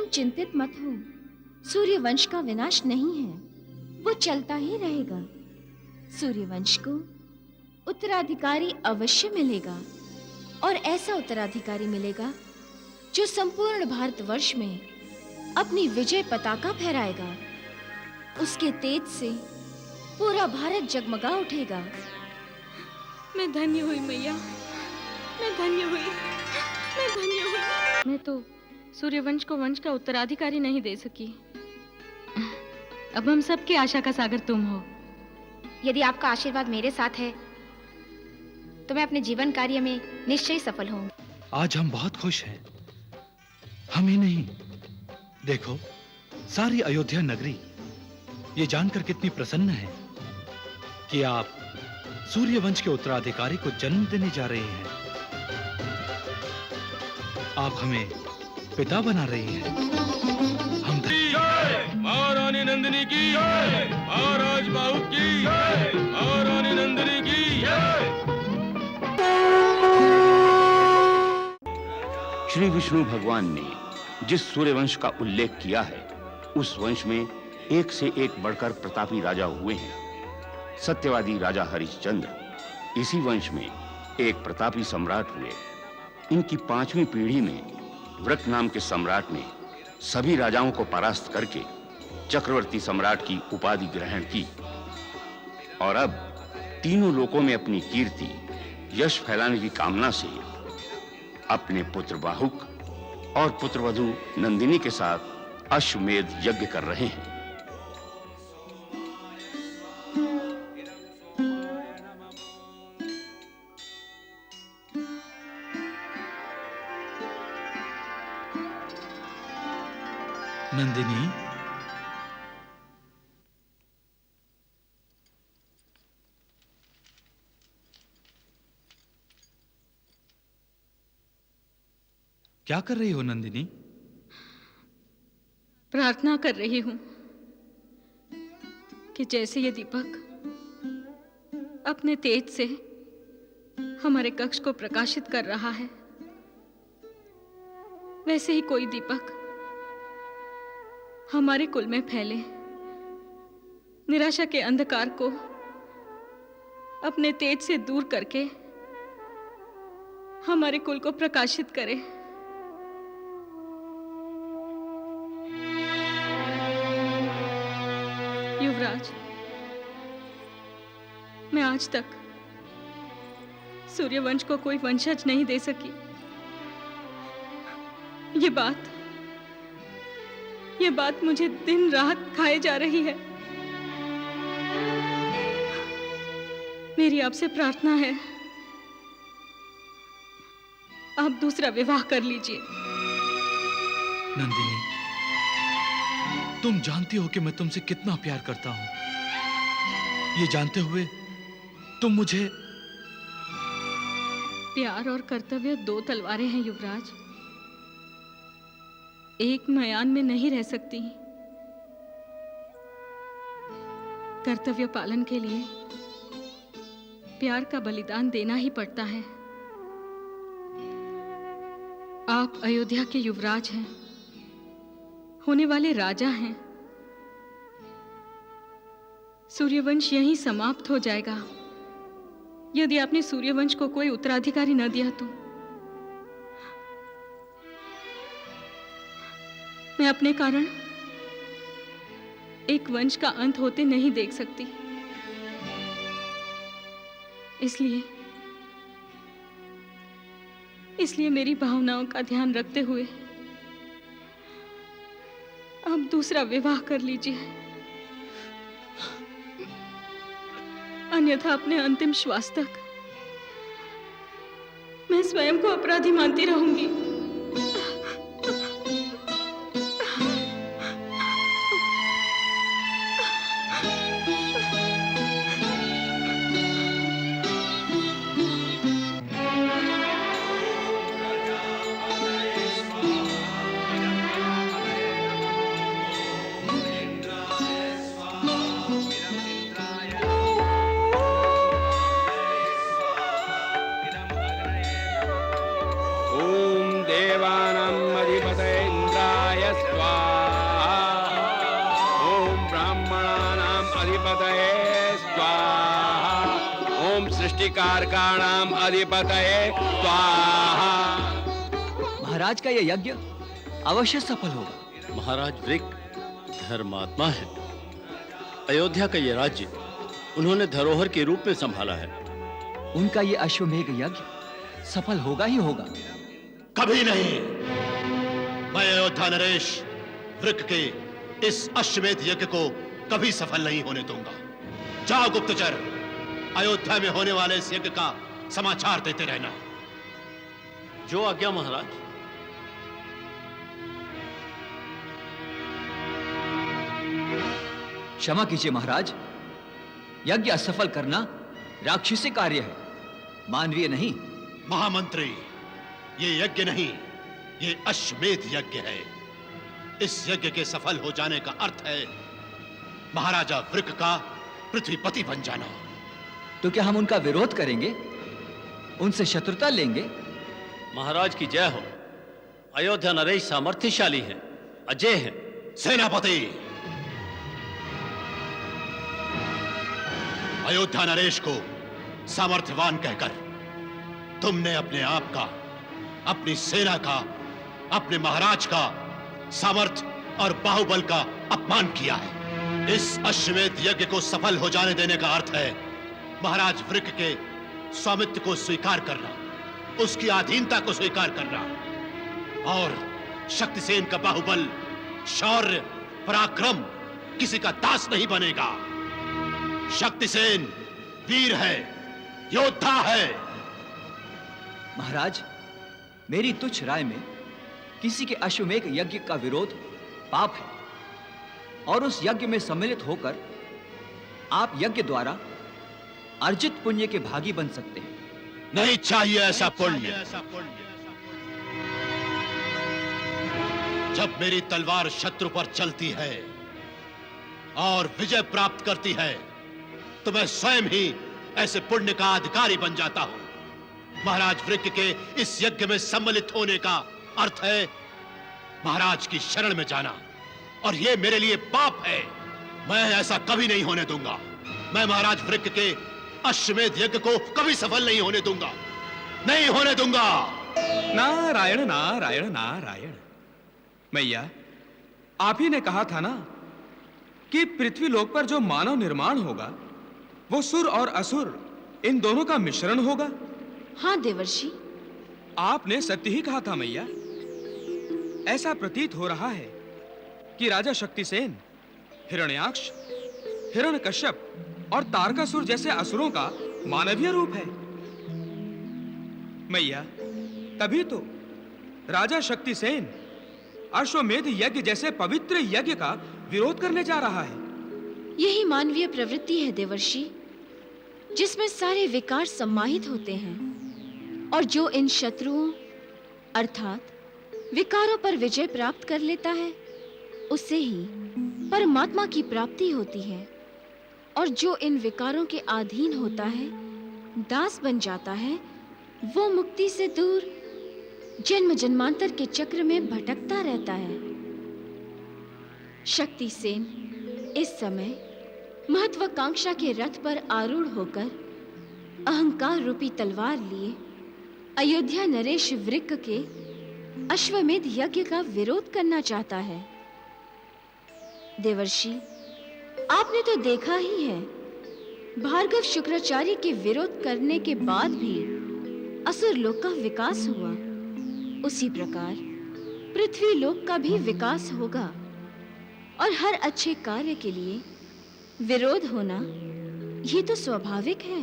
चिंतित मत हो, सूर्यवंश का विनाश नहीं है, वो चलता ही रहेगा। सूर्यवंश को उत्तराधिकारी अवश्य मिलेगा, और ऐसा उत्तराधिकारी मिलेगा जो संपूर्ण भारतवर्ष में अपनी विजय पताका फहराएगा। उसके तेज से पूरा भारत जगमगा उठेगा। मैं धन्य हुई मैया, मैं धन्य हुई, मैं धन्य हुई। मैं तो सूर्यवंश को वंश का उत्तराधिकारी नहीं दे सकी। अब हम सबकी आशा का सागर तुम हो। यदि आपका आशीर्वाद मेरे साथ है तो मैं अपने जीवन कार्य में निश्चय सफल हूँ। आज हम बहुत खुश हैं। हम ही नहीं, देखो सारी अयोध्या नगरी ये जानकर कितनी प्रसन्न है कि आप सूर्यवंश के उत्तराधिकारी को जन्म देने जा रहे हैं। आप हमें पिता बना रही हैं। हम महारानी नंदिनी की जय, महाराज बाहु की जय, महारानी नंदिनी की जय। श्री विष्णु भगवान ने जिस सूर्यवंश का उल्लेख किया है, उस वंश में एक से एक बढ़कर प्रतापी राजा हुए हैं। सत्यवादी राजा हरिश्चंद्र इसी वंश में एक प्रतापी सम्राट हुए। इनकी 5वीं पीढ़ी में व्रत नाम के सम्राट ने सभी राजाओं को परास्त करके चक्रवर्ती सम्राट की उपाधि ग्रहण की, और अब तीनों लोकों में अपनी कीर्ति यश फैलाने की कामना से अपने पुत्र बाहुक और पुत्रवधू नंदिनी के साथ अश्वमेध यज्ञ कर रहे हैं। नंदिनी, क्या कर रही हो नंदिनी? प्रार्थना कर रही हूं कि जैसे ये दीपक अपने तेज से हमारे कक्ष को प्रकाशित कर रहा है, वैसे ही कोई दीपक हमारे कुल में फैले, निराशा के अंधकार को अपने तेज से दूर करके हमारे कुल को प्रकाशित करे। युवराज, मैं आज तक सूर्यवंश को कोई वंशज नहीं दे सकी। ये बात मुझे दिन रात खाए जा रही है। मेरी आपसे प्रार्थना है, आप दूसरा विवाह कर लीजिए। नंदिनी, तुम जानती हो कि मैं तुमसे कितना प्यार करता हूं। ये जानते हुए तुम मुझे... प्यार और कर्तव्य 2 तलवारें हैं युवराज, एक म्यान में नहीं रह सकती। कर्तव्य पालन के लिए प्यार का बलिदान देना ही पड़ता है। आप अयोध्या के युवराज हैं, होने वाले राजा हैं। सूर्यवंश यहीं समाप्त हो जाएगा यदि आपने सूर्यवंश को कोई उत्तराधिकारी न दिया तो। मैं अपने कारण एक वंश का अंत होते नहीं देख सकती। इसलिए मेरी भावनाओं का ध्यान रखते हुए आप दूसरा विवाह कर लीजिए, अन्यथा अपने अंतिम श्वास तक मैं स्वयं को अपराधी मानती रहूंगी। सृष्टिकारकाणाम अधिपतये स्वाहा। महाराज का यह यज्ञ अवश्य सफल होगा। महाराज वृक धर्मात्मा है। अयोध्या का ये राज्य उन्होंने धरोहर के रूप में संभाला है। उनका ये अश्वमेघ यज्ञ सफल होगा ही होगा। कभी नहीं। मैं अयोध्या नरेश वृक के इस अश्वमेध यज्ञ को कभी सफल नहीं होने दूंगा। जाओ गुप्तचर, अयोध्या में होने वाले इस यज्ञ का समाचार देते रहना। जो आज्ञा महाराज। क्षमा कीजिए महाराज, यज्ञ असफल करना राक्षसी कार्य है, मानवीय नहीं। महामंत्री, ये यज्ञ नहीं, ये अश्वमेध यज्ञ है। इस यज्ञ के सफल हो जाने का अर्थ है महाराजा वृक का पृथ्वीपति बन जाना। तो क्या हम उनका विरोध करेंगे, उनसे शत्रुता लेंगे? महाराज की जय हो। अयोध्या नरेश सामर्थ्यशाली है, अजय है। सेनापति, अयोध्या नरेश को सामर्थ्यवान कहकर तुमने अपने आप का, अपनी सेना का, अपने महाराज का सामर्थ्य और बाहुबल का अपमान किया है। इस अश्वमेध यज्ञ को सफल हो जाने देने का अर्थ है महाराज वृक के स्वामित्व को स्वीकार करना, उसकी अधीनता को स्वीकार करना। और शक्तिसेन का बाहुबल, शौर्य, पराक्रम किसी का दास नहीं बनेगा। शक्तिसेन वीर है, योद्धा है। महाराज, मेरी तुच्छ राय में किसी के अश्वमेध यज्ञ का विरोध पाप है, और उस यज्ञ में सम्मिलित होकर आप यज्ञ द्वारा अर्जित पुण्य के भागी बन सकते हैं। नहीं चाहिए ऐसा पुण्य। जब मेरी तलवार शत्रु पर चलती है और विजय प्राप्त करती है, तो मैं स्वयं ही ऐसे पुण्य का अधिकारी बन जाता हूं। महाराज वृक के इस यज्ञ में सम्मिलित होने का अर्थ है महाराज की शरण में जाना, और यह मेरे लिए पाप है। मैं ऐसा कभी नहीं होने दूंगा। मैं महाराज वृक के अश्वमेध यज्ञ को कभी सफल नहीं होने दूंगा, नहीं होने दूंगा। नारायण नारायण नारायण। मैया, आप ही ने कहा था ना कि पृथ्वी लोक पर जो मानव निर्माण होगा वो सुर और असुर इन दोनों का मिश्रण होगा। हाँ देवर्षि, आपने सत्य ही कहा था मैया। ऐसा प्रतीत हो रहा है कि राजा शक्तिसेन हिरण्याक्ष, हिरण्यकश्यप और तारकासुर जैसे असुरों का मानवीय रूप है। मैया, तभी तो राजा शक्तिसेन अश्वमेध यज्ञ जैसे पवित्र यज्ञ का विरोध करने जा रहा है। यही मानवीय प्रवृत्ति है देवर्षि, जिसमें सारे विकार सम्माहित होते हैं, और जो इन शत्रुओं अर्थात विकारों पर विजय प्राप्त कर लेता है, उससे ही परमात्मा की प्राप्ति होती है। और जो इन विकारों के अधीन होता है, दास बन जाता है, वो मुक्ति से दूर जन्म जन्मांतर के चक्र में भटकता रहता है। शक्तिसेन इस समय महत्वाकांक्षा के रथ पर आरूढ़ होकर अहंकार रूपी तलवार लिए अयोध्या नरेश वृक के अश्वमेध यज्ञ का विरोध करना चाहता है। देवर्षि, आपने तो देखा ही है, भार्गव शुक्राचार्य के विरोध करने के बाद भी असुर लोक का विकास हुआ। उसी प्रकार पृथ्वी लोक का भी विकास होगा, और हर अच्छे कार्य के लिए विरोध होना ये तो स्वाभाविक है।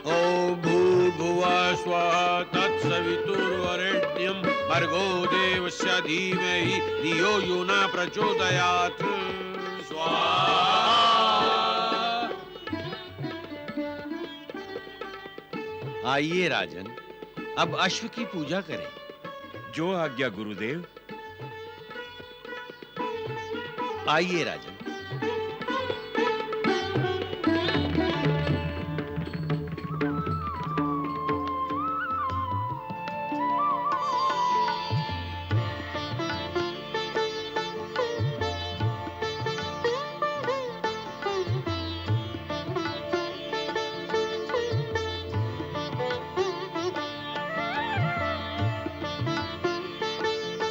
ओ भूर्भुवः स्वः तत्सवितुर्वरेण्यं भर्गो देवस्य धीमहि धियो यो न प्रचोदयात्। स्वाहा। आइए राजन, अब अश्व की पूजा करें। जो आज्ञा गुरुदेव। आइए राजन।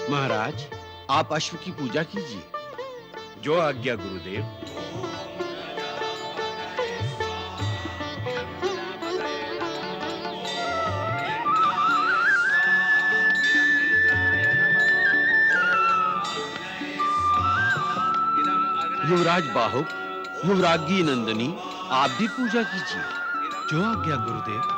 महाराज, आप अश्व की पूजा कीजिए। जो आज्ञा गुरुदेव। युवराज बाहुक, युवराज्ञी नंदिनी, आप भी पूजा कीजिए। जो आज्ञा गुरुदेव।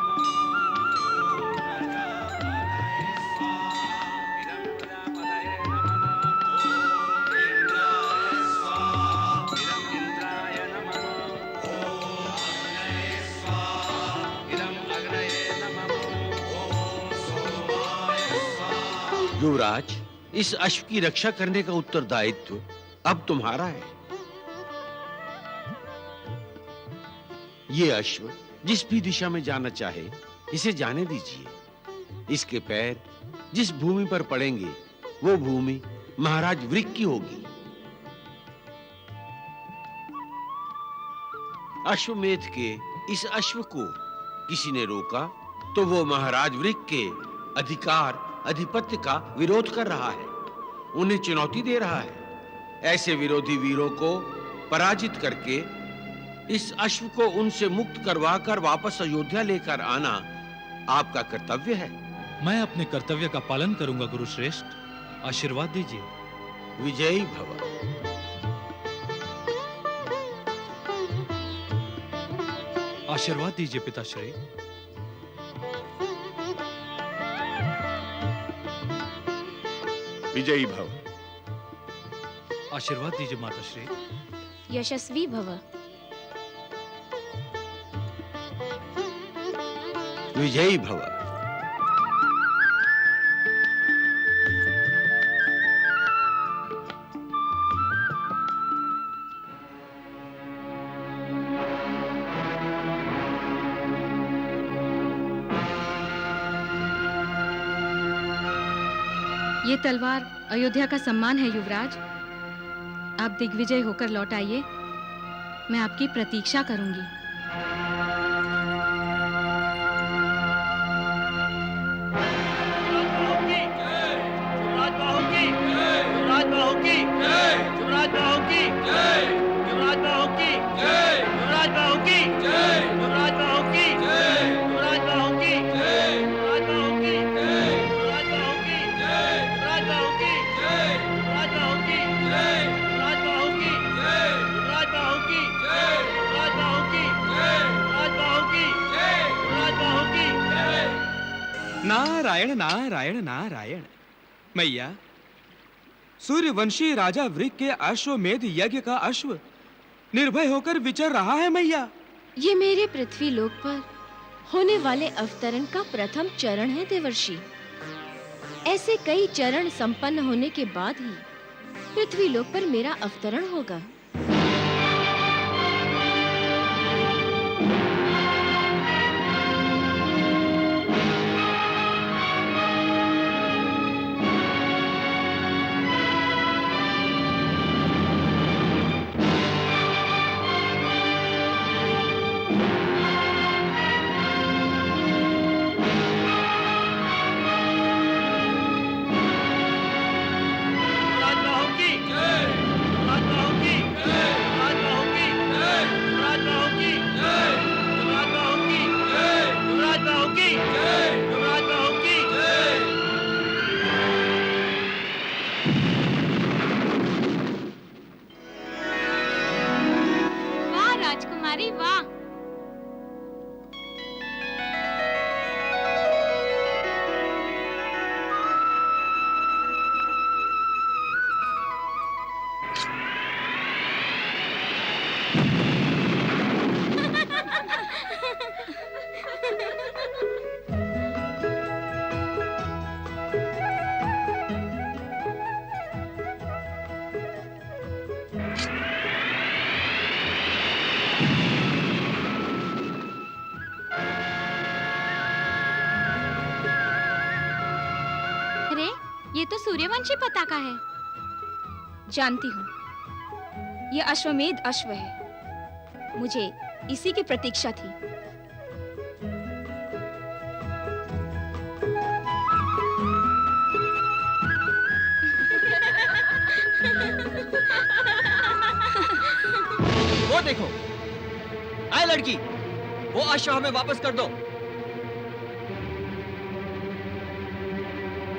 युवराज, इस अश्व की रक्षा करने का उत्तरदायित्व अब तुम्हारा है। ये अश्व जिस भी दिशा में जाना चाहे, इसे जाने दीजिए। इसके पैर जिस भूमि पर पड़ेंगे, वो भूमि महाराज वृक की होगी। अश्वमेध के इस अश्व को किसी ने रोका, तो वो महाराज वृक के अधिकार, अधिपत्य का विरोध कर रहा है, उन्हें चुनौती दे रहा है। ऐसे विरोधी वीरों को पराजित करके इस अश्व को उनसे मुक्त करवाकर वापस अयोध्या लेकर आना आपका कर्तव्य है। मैं अपने कर्तव्य का पालन करूंगा गुरुश्रेष्ठ, आशीर्वाद दीजिए। विजयी भव। आशीर्वाद दीजिए पिताश्री। विजयी भव। आशीर्वाद दीजिए माताश्री। यशस्वी भव। विजयी भव। ये तलवार अयोध्या का सम्मान है युवराज। आप दिग्विजय होकर लौट आइए, मैं आपकी प्रतीक्षा करूंगी। नारायण नारायण नारायण। मैया, सूर्यवंशी राजा वृक के अश्वमेध यज्ञ का अश्व निर्भय होकर विचर रहा है मैया। ये मेरे पृथ्वी लोक पर होने वाले अवतरण का प्रथम चरण है देवर्षि। ऐसे कई चरण संपन्न होने के बाद ही पृथ्वी लोक पर मेरा अवतरण होगा। राजकुमारी वाह। ये तो सूर्यवंशी पताका है। जानती हूँ, यह अश्वमेध अश्व है। मुझे इसी की प्रतीक्षा थी। वो देखो, आए लड़की, वो अश्व हमें वापस कर दो।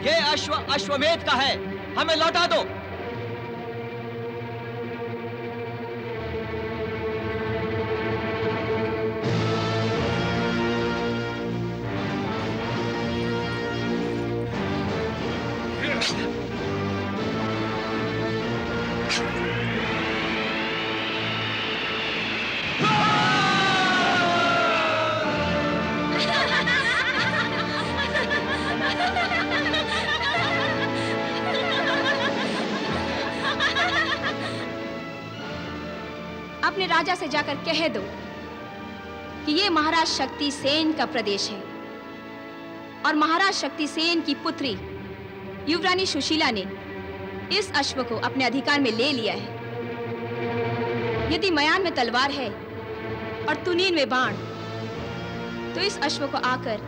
ये अश्व अश्वमेध का है, हमें लौटा दो। अपने राजा से जाकर कह दो कि ये महाराज शक्ति सेन का प्रदेश है और महाराज शक्ति सेन की पुत्री युवरानी सुशीला ने इस अश्व को अपने अधिकार में ले लिया है। यदि मयान में तलवार है और तुनीन में बाण, तो इस अश्व को आकर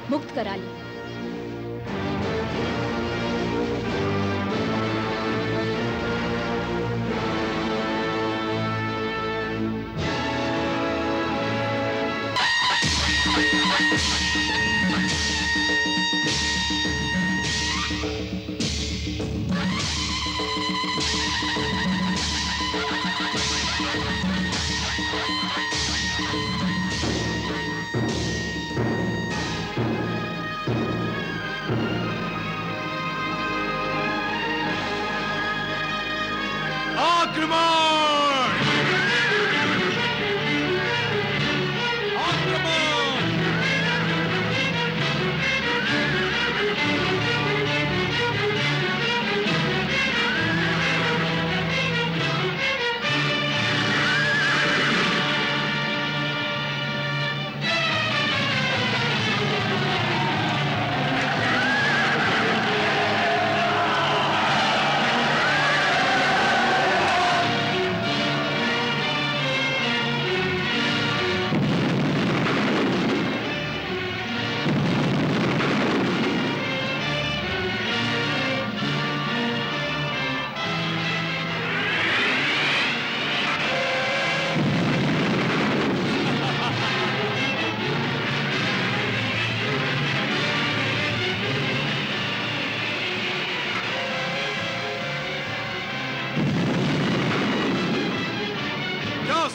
मुक्त करा ले।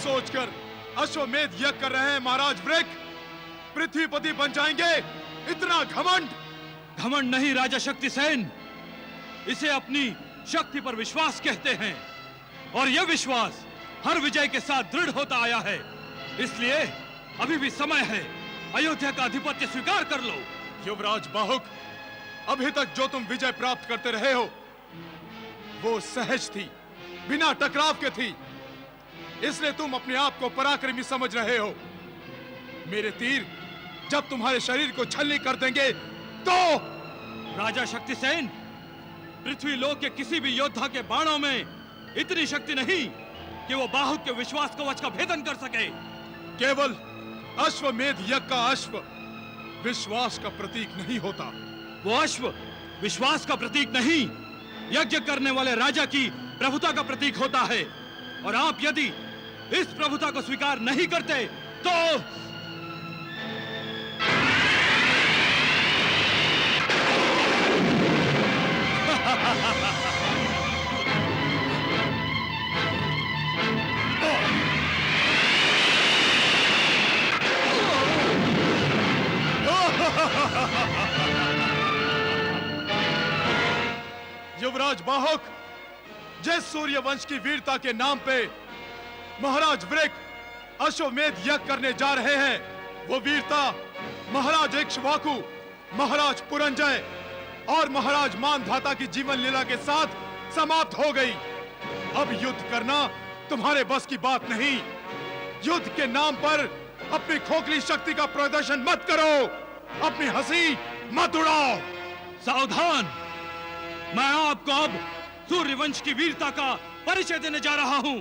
सोचकर अश्वमेध यज्ञ कर रहे हैं महाराज वृक? पृथ्वीपति बन जाएंगे? इतना घमंड! घमंड नहीं राजा शक्ति सेन, इसे अपनी शक्ति पर विश्वास कहते हैं और यह विश्वास हर विजय के साथ दृढ़ होता आया है। इसलिए अभी भी समय है, अयोध्या का आधिपत्य स्वीकार कर लो। युवराज बाहुक, अभी तक जो तुम विजय प्राप्त करते रहे हो वो सहज थी, बिना टकराव के थी, इसलिए तुम अपने आप को पराक्रमी समझ रहे हो। मेरे तीर जब तुम्हारे शरीर को छलनी कर देंगे तो राजा शक्ति सेन, पृथ्वी लोक के किसी भी योद्धा के बाणों में इतनी शक्ति नहीं कि वो बाहुक के विश्वास कवच का भेदन कर सके। केवल अश्वमेध यज्ञ का अश्व विश्वास का प्रतीक नहीं होता। वो अश्व विश्वास का प्रतीक नहीं, यज्ञ करने वाले राजा की प्रभुता का प्रतीक होता है। और आप यदि इस प्रभुता को स्वीकार नहीं करते तो युवराज बाहुक, जिस सूर्य वंश की वीरता के नाम पे महाराज वृक अश्वमेध यज्ञ करने जा रहे हैं, वो वीरता महाराज इक्ष्वाकु, महाराज पुरंजय और महाराज मानधाता की जीवन लीला के साथ समाप्त हो गई। अब युद्ध करना तुम्हारे बस की बात नहीं। युद्ध के नाम पर अपनी खोखली शक्ति का प्रदर्शन मत करो, अपनी हंसी मत उड़ाओ। सावधान, मैं आपको अब सूर्यवंश की वीरता का परिचय देने जा रहा हूं।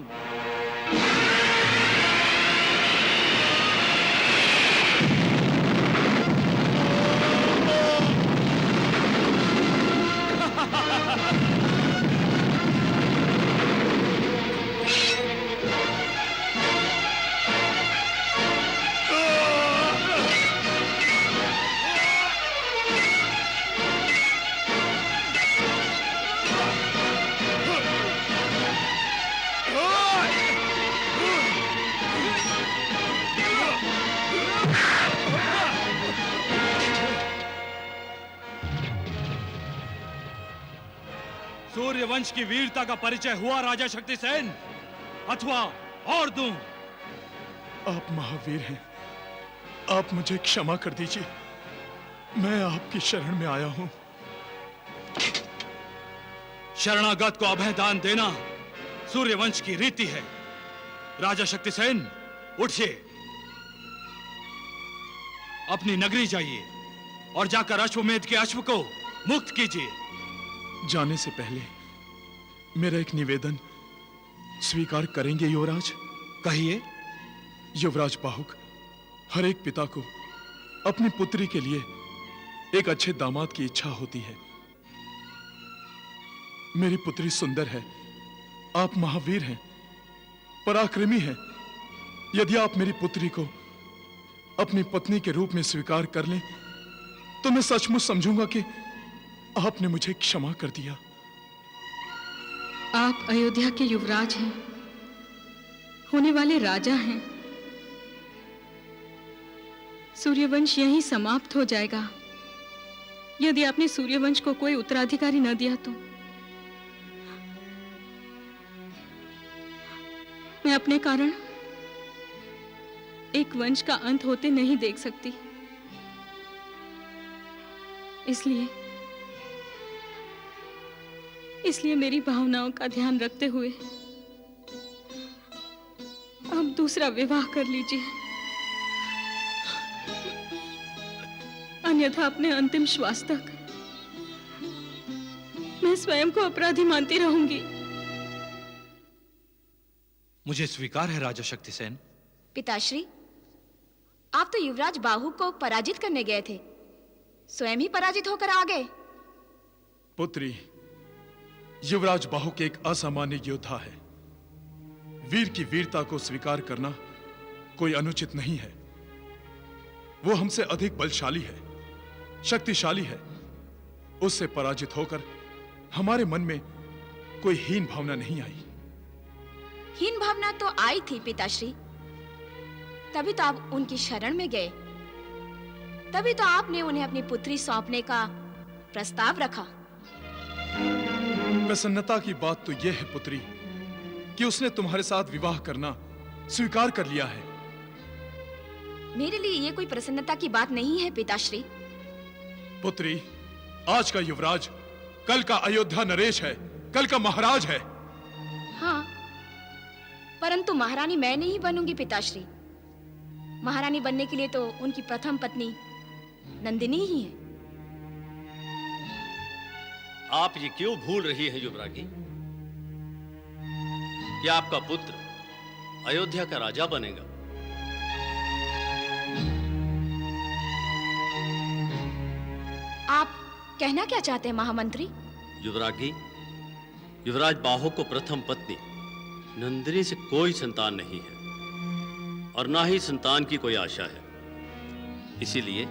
सूर्यवंश की वीरता का परिचय हुआ राजा शक्तिसेन, अथवा और दूं? आप महावीर हैं, आप मुझे क्षमा कर दीजिए। मैं आपकी शरण में आया हूं। शरणागत को अभय दान देना सूर्यवंश की रीति है। राजा शक्तिसेन, उठिए, अपनी नगरी जाइए और जाकर अश्वमेध के अश्व को मुक्त कीजिए। जाने से पहले मेरा एक निवेदन स्वीकार करेंगे युवराज? कहिए। युवराज बाहुक, हर एक पिता को अपनी पुत्री के लिए एक अच्छे दामाद की इच्छा होती है। मेरी पुत्री सुंदर है, आप महावीर हैं, पराक्रमी हैं। यदि आप मेरी पुत्री को अपनी पत्नी के रूप में स्वीकार कर लें तो मैं सचमुच समझूंगा कि आपने मुझे क्षमा कर दिया। आप अयोध्या के युवराज हैं, होने वाले राजा हैं। सूर्यवंश यहीं समाप्त हो जाएगा यदि आपने सूर्यवंश को कोई उत्तराधिकारी न दिया तो। मैं अपने कारण एक वंश का अंत होते नहीं देख सकती। इसलिए मेरी भावनाओं का ध्यान रखते हुए आप दूसरा विवाह कर लीजिए, अन्यथा अपने अंतिम श्वास तक मैं स्वयं को अपराधी मानती रहूंगी। मुझे स्वीकार है राजा शक्तिसेन। पिताश्री, आप तो युवराज बाहु को पराजित करने गए थे, स्वयं ही पराजित होकर आ गए। पुत्री, युवराज बाहुक एक असामान्य योद्धा है। वीर की वीरता को स्वीकार करना कोई अनुचित नहीं है। वो हमसे अधिक बलशाली है, शक्तिशाली है। उससे पराजित होकर हमारे मन में कोई हीन भावना नहीं आई। हीन भावना तो आई थी पिताश्री, तभी तो आप उनकी शरण में गए, तभी तो आपने उन्हें अपनी पुत्री सौंपने का प्रस्ताव रखा। प्रसन्नता की बात तो यह है पुत्री कि उसने तुम्हारे साथ विवाह करना स्वीकार कर लिया है। मेरे लिए यह कोई प्रसन्नता की बात नहीं है पिताश्री। पुत्री, आज का युवराज कल का अयोध्या नरेश है, कल का महाराज है। हाँ, परंतु महारानी मैं नहीं बनूंगी पिताश्री। महारानी बनने के लिए तो उनकी प्रथम पत्नी नंदिनी ही है। आप ये क्यों भूल रही है युवरानी कि आपका पुत्र अयोध्या का राजा बनेगा? आप कहना क्या चाहते हैं महामंत्री? युवरानी, युवराज बाहु को प्रथम पत्नी नंदिनी से कोई संतान नहीं है और ना ही संतान की कोई आशा है। इसीलिए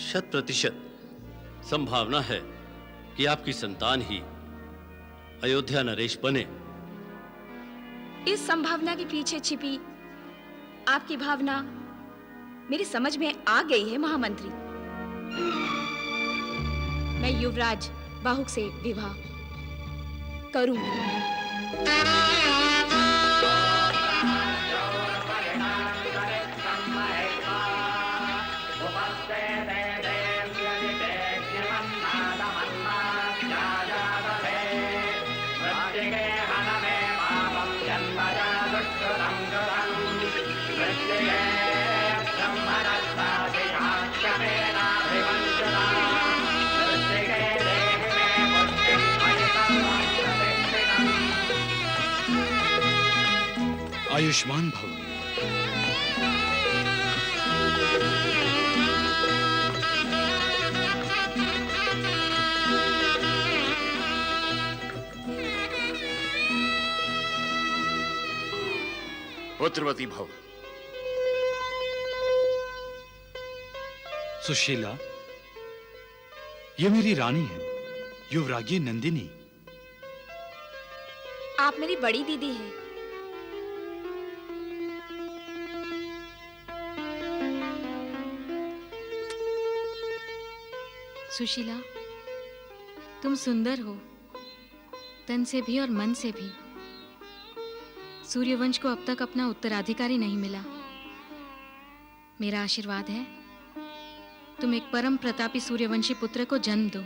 100% संभावना है कि आपकी संतान ही अयोध्या नरेश बने। इस संभावना के पीछे छिपी आपकी भावना मेरी समझ में आ गई है महामंत्री। मैं युवराज बाहुक से विवाह करूंगी। आयुष्मान भव। पुत्रवती भव। सुशीला, ये मेरी रानी है, युवरागी नंदिनी। आप मेरी बड़ी दीदी हैं। सुशीला, तुम सुंदर हो, तन से भी और मन से भी। सूर्यवंश को अब तक अपना उत्तराधिकारी नहीं मिला। मेरा आशीर्वाद है, तुम एक परम प्रतापी सूर्यवंशी पुत्र को जन्म दो।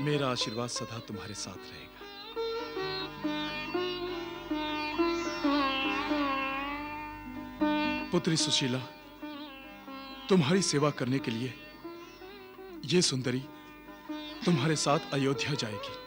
मेरा आशीर्वाद सदा तुम्हारे साथ रहेगा। पुत्री सुशीला, तुम्हारी सेवा करने के लिए ये सुंदरी तुम्हारे साथ अयोध्या जाएगी।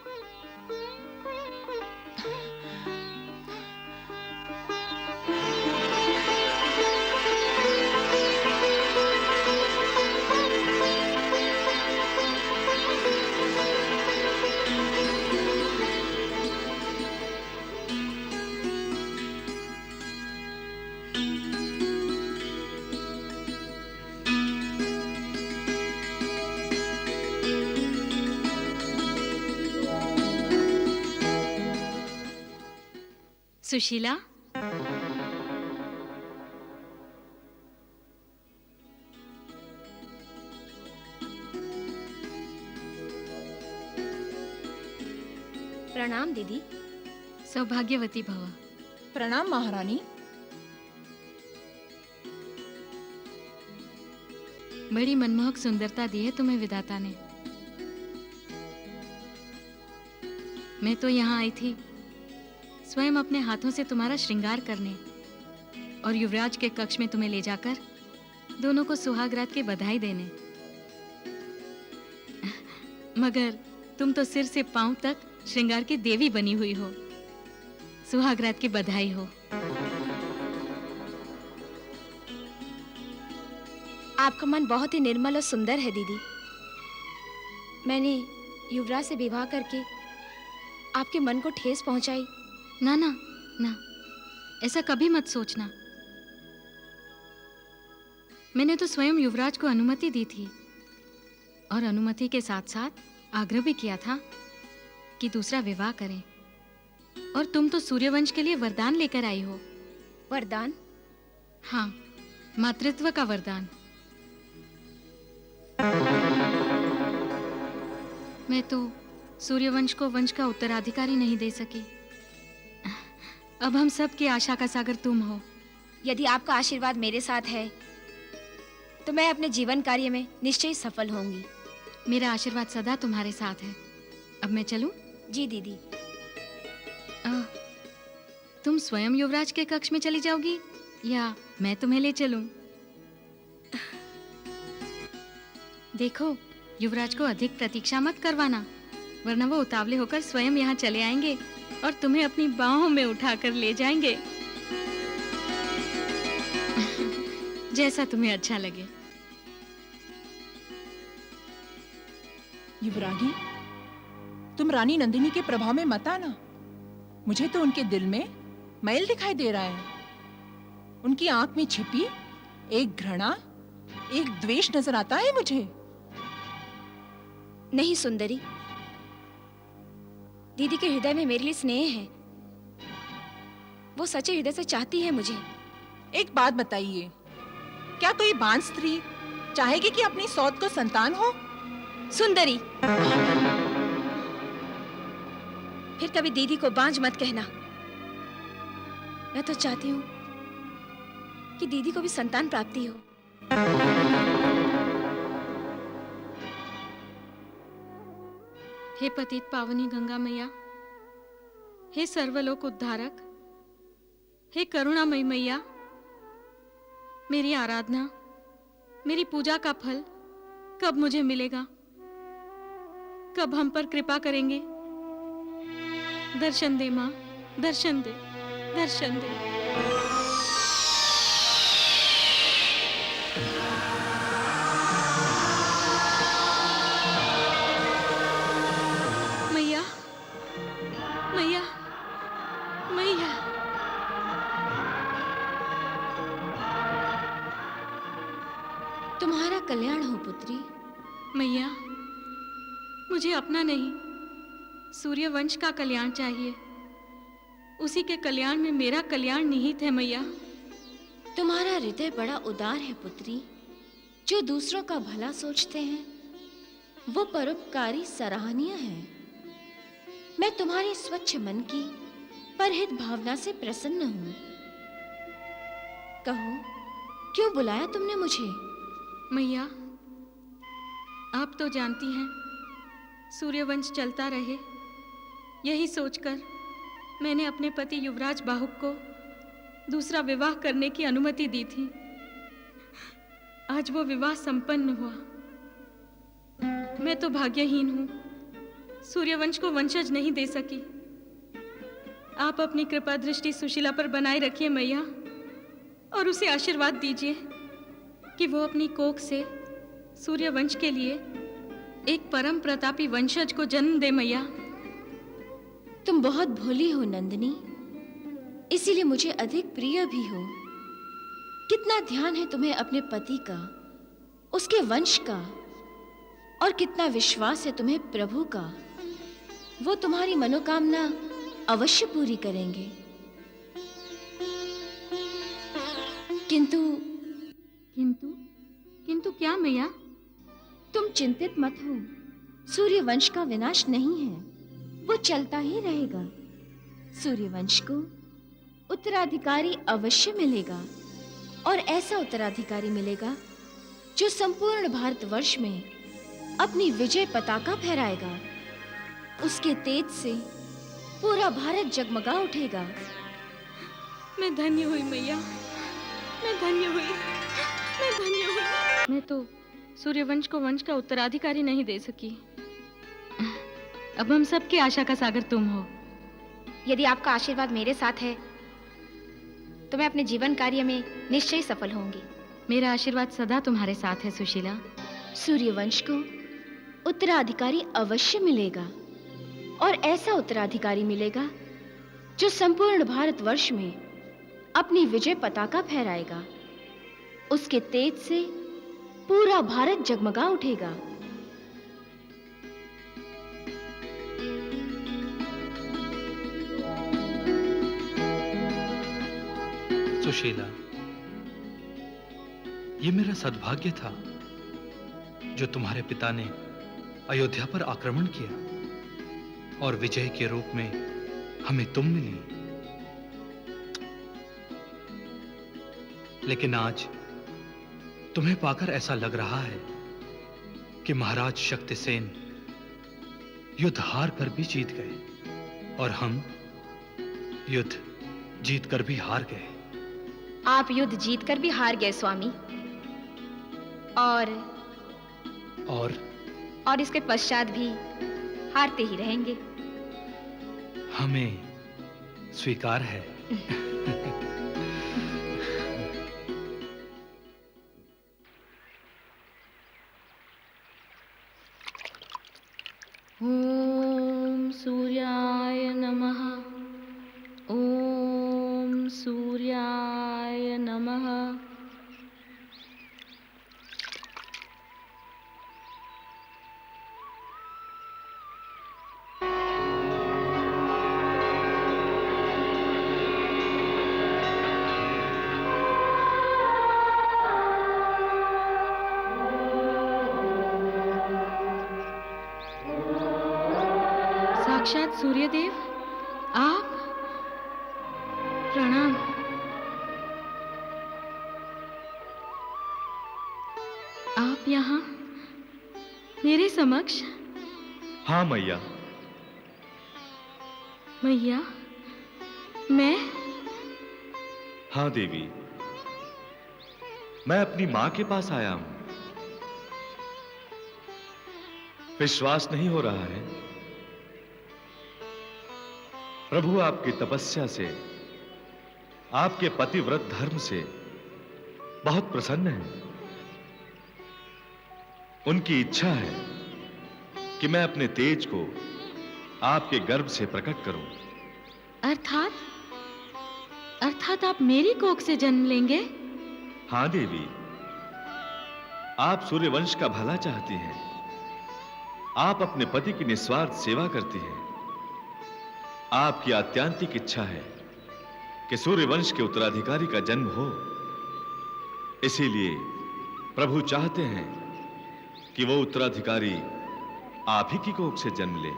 सुशीला, प्रणाम दीदी। सौभाग्यवती भव। प्रणाम महारानी। बड़ी मनमोहक सुंदरता दी है तुम्हें विधाता ने। मैं तो यहाँ आई थी स्वयं अपने हाथों से तुम्हारा श्रृंगार करने और युवराज के कक्ष में तुम्हें ले जाकर दोनों को सुहागरात की बधाई देने। मगर तुम तो सिर से पांव तक श्रृंगार की देवी बनी हुई हो। सुहागरात की बधाई हो। आपका मन बहुत ही निर्मल और सुंदर है दीदी। मैंने युवराज से विवाह करके आपके मन को ठेस पहुंचाई। ना ना ना, ऐसा कभी मत सोचना। मैंने तो स्वयं युवराज को अनुमति दी थी और अनुमति के साथ साथ आग्रह भी किया था कि दूसरा विवाह करें। और तुम तो सूर्यवंश के लिए वरदान लेकर आई हो। वरदान? हाँ, मातृत्व का वरदान। मैं तो सूर्यवंश को वंश का उत्तराधिकारी नहीं दे सकी। अब हम सब की आशा का सागर तुम हो। यदि आपका आशीर्वाद मेरे साथ है तो मैं अपने जीवन कार्य में निश्चय सफल होंगी। मेरा आशीर्वाद सदा तुम्हारे साथ है। अब मैं चलूं? जी दीदी। तुम स्वयं युवराज के कक्ष में चली जाओगी या मैं तुम्हें ले चलूं? देखो, युवराज को अधिक प्रतीक्षा मत करवाना, वरना वो उतावले होकर स्वयं यहाँ चले आएंगे और तुम्हें अपनी बाहों में उठाकर ले जाएंगे। जैसा तुम्हें अच्छा लगे। युवरानी, तुम रानी नंदिनी के प्रभाव में मत आना। मुझे तो उनके दिल में मैल दिखाई दे रहा है। उनकी आंख में छिपी एक घृणा, एक द्वेष नजर आता है मुझे। नहीं सुंदरी, दीदी के हृदय में मेरे लिए स्नेह है। वो सच्चे हृदय से चाहती है मुझे। एक बात बताइए, क्या कोई बांझ स्त्री चाहेगी कि अपनी सौत को संतान हो? सुंदरी, फिर कभी दीदी को बांझ मत कहना। मैं तो चाहती हूँ कि दीदी को भी संतान प्राप्ति हो। हे पतित पावनी गंगा मैया, हे सर्वलोक उद्धारक, हे करुणामयी मैया, मेरी आराधना, मेरी पूजा का फल कब मुझे मिलेगा? कब हम पर कृपा करेंगे? दर्शन दे माँ, दर्शन दे, दर्शन दे। मैया, मैया, मैया। तुम्हारा कल्याण हो पुत्री। मैया, मुझे अपना नहीं, सूर्यवंश का कल्याण चाहिए। उसी के कल्याण में मेरा कल्याण निहित है मैया। तुम्हारा हृदय बड़ा उदार है पुत्री। जो दूसरों का भला सोचते हैं वो परोपकारी सराहनीय है। मैं तुम्हारे स्वच्छ मन की परहित भावना से प्रसन्न हूं। कहो, क्यों बुलाया तुमने मुझे? मैया, आप तो जानती हैं, सूर्यवंश चलता रहे, यही सोचकर मैंने अपने पति युवराज बाहुक को दूसरा विवाह करने की अनुमति दी थी। आज वो विवाह संपन्न हुआ। मैं तो भाग्यहीन हूं, सूर्यवंश को वंशज नहीं दे सकी। आप अपनी कृपा दृष्टि सुशीला पर बनाए रखिए मैया, और उसे आशीर्वाद दीजिए कि वो अपनी कोख से सूर्यवंश के लिए एक परम प्रतापी वंशज को जन्म दे मैया। तुम बहुत भोली हो नंदिनी, इसीलिए मुझे अधिक प्रिय भी हो। कितना ध्यान है तुम्हें अपने पति का, उसके वंश का, और कितना विश्वास है तुम्हें प्रभु का। वो तुम्हारी मनोकामना अवश्य पूरी करेंगे। किंतु किंतु किंतु क्या मैया? तुम चिंतित मत हो, सूर्यवंश का विनाश नहीं है, वो चलता ही रहेगा। सूर्यवंश को उत्तराधिकारी अवश्य मिलेगा, और ऐसा उत्तराधिकारी मिलेगा जो संपूर्ण भारतवर्ष में अपनी विजय पताका फहराएगा। उसके तेज से पूरा भारत जगमगा उठेगा। मैं धन्य हुई मैया, मैं धन्य हुई, मैं धन्य हुई। मैं तो सूर्यवंश को वंश का उत्तराधिकारी नहीं दे सकी। अब हम सबकी आशा का सागर तुम हो। यदि आपका आशीर्वाद मेरे साथ है तो मैं अपने जीवन कार्य में निश्चय सफल होंगी। मेरा आशीर्वाद सदा तुम्हारे साथ है सुशीला। सूर्यवंश को उत्तराधिकारी अवश्य मिलेगा, और ऐसा उत्तराधिकारी मिलेगा जो संपूर्ण भारतवर्ष में अपनी विजय पताका फहराएगा। उसके तेज से पूरा भारत जगमगा उठेगा। सुशीला, ये मेरा सद्भाग्य था जो तुम्हारे पिता ने अयोध्या पर आक्रमण किया और विजय के रूप में हमें तुम मिली। लेकिन आज तुम्हें पाकर ऐसा लग रहा है कि महाराज शक्तिसेन युद्ध हार कर भी जीत गए, और हम युद्ध जीत कर भी हार गए। आप युद्ध जीतकर भी हार गए स्वामी, और इसके पश्चात भी हारते ही रहेंगे। हमें स्वीकार है। ओम सूर्याय नमः, ओम सूर्याय नमः। साक्षात सूर्यदेव, आप? प्रणाम। आप यहाँ मेरे समक्ष? हाँ मैया। मैया, मैं? हाँ देवी, मैं अपनी मां के पास आया हूं। विश्वास नहीं हो रहा है? प्रभु आपकी तपस्या से, आपके पतिव्रत धर्म से बहुत प्रसन्न हैं। उनकी इच्छा है कि मैं अपने तेज को आपके गर्भ से प्रकट करूं। अर्थात आप मेरी कोख से जन्म लेंगे? हां देवी, आप सूर्यवंश का भला चाहती हैं, आप अपने पति की निस्वार्थ सेवा करती हैं। आपकी आत्यांतिक इच्छा है कि सूर्यवंश के उत्तराधिकारी का जन्म हो। इसीलिए प्रभु चाहते हैं कि वो उत्तराधिकारी आप ही की कोख से जन्म ले।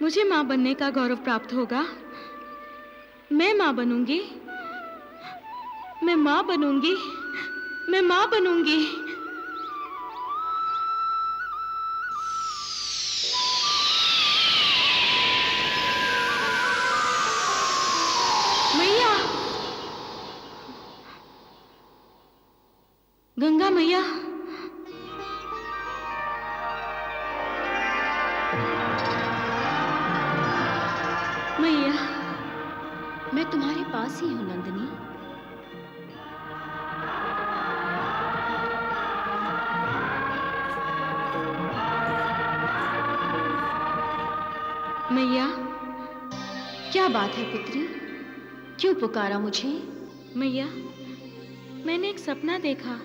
मुझे मां बनने का गौरव प्राप्त होगा। मैं मां बनूंगी। मैं मां बनूंगी। मैं मां बनूंगी। मैया, गंगा मैया, मैया, मैं तुम्हारे पास ही हूं नंदिनी। मैया, क्या बात है पुत्री? क्यों पुकारा मुझे? मैया, मैंने एक सपना देखा,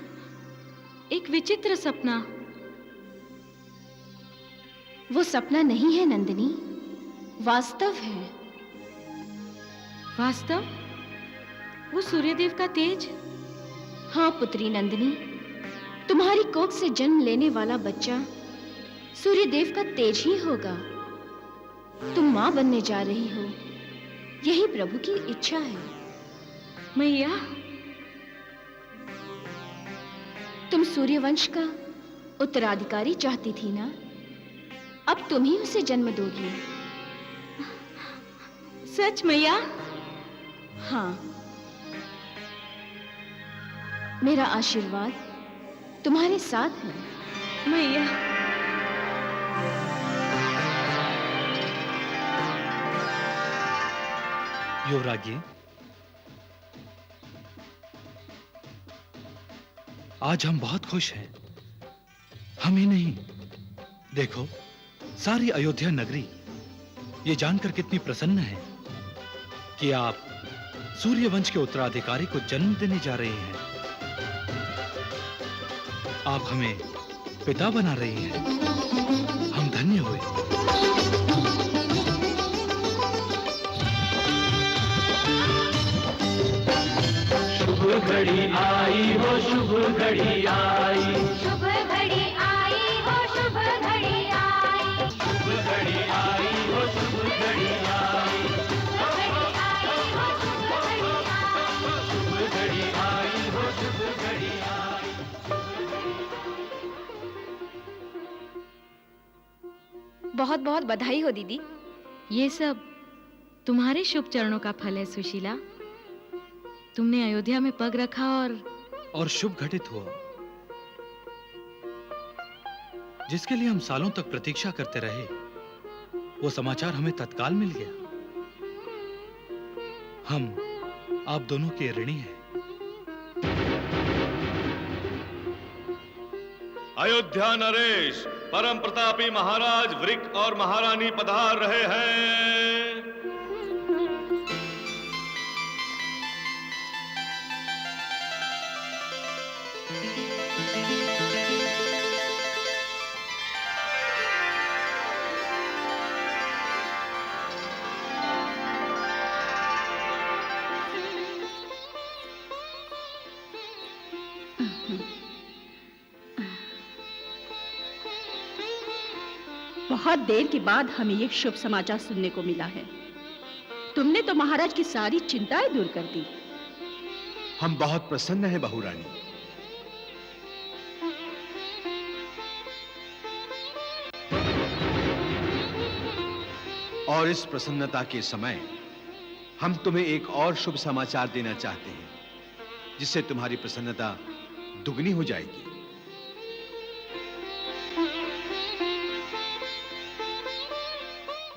एक विचित्र सपना। वो सपना नहीं है नंदिनी, वास्तव है। वास्तव? वो सूर्यदेव का तेज? हाँ पुत्री नंदिनी, तुम्हारी कोख से जन्म लेने वाला बच्चा सूर्यदेव का तेज ही होगा। तुम मां बनने जा रही हो, यही प्रभु की इच्छा है। मैया, तुम सूर्यवंश का उत्तराधिकारी चाहती थी ना? अब तुम ही उसे जन्म दोगी। सच मैया? हाँ। मेरा आशीर्वाद तुम्हारे साथ है। मैया, युवराज्ञी, आज हम बहुत खुश हैं। हम ही नहीं, देखो सारी अयोध्या नगरी ये जानकर कितनी प्रसन्न है कि आप सूर्यवंश के उत्तराधिकारी को जन्म देने जा रहे हैं। आप हमें पिता बना रही हैं। हम धन्य हुए। शुभ घड़ी आई हो, शुभ घड़ी आई, शुभ घड़ी आई हो, शुभ घड़ी आई, शुभ घड़ी आई हो, शुभ घड़ी आई, शुभ घड़ी आई हो, शुभ घड़ी आई, शुभ घड़ी आई हो, शुभ घड़ी आई। बहुत बहुत बधाई हो दीदी। ये सब तुम्हारे शुभ चरणों का फल है सुशीला। तुमने अयोध्या में पग रखा और शुभ घटित हुआ, जिसके लिए हम सालों तक प्रतीक्षा करते रहे, वो समाचार हमें तत्काल मिल गया। हम आप दोनों के ऋणी हैं। अयोध्या नरेश परम प्रतापी महाराज वृक और महारानी पधार रहे हैं। बहुत देर के बाद हमें एक शुभ समाचार सुनने को मिला है। तुमने तो महाराज की सारी चिंताएं दूर कर दी। हम बहुत प्रसन्न हैं बहू रानी। और इस प्रसन्नता के समय हम तुम्हें एक और शुभ समाचार देना चाहते हैं, जिससे तुम्हारी प्रसन्नता दुगनी हो जाएगी।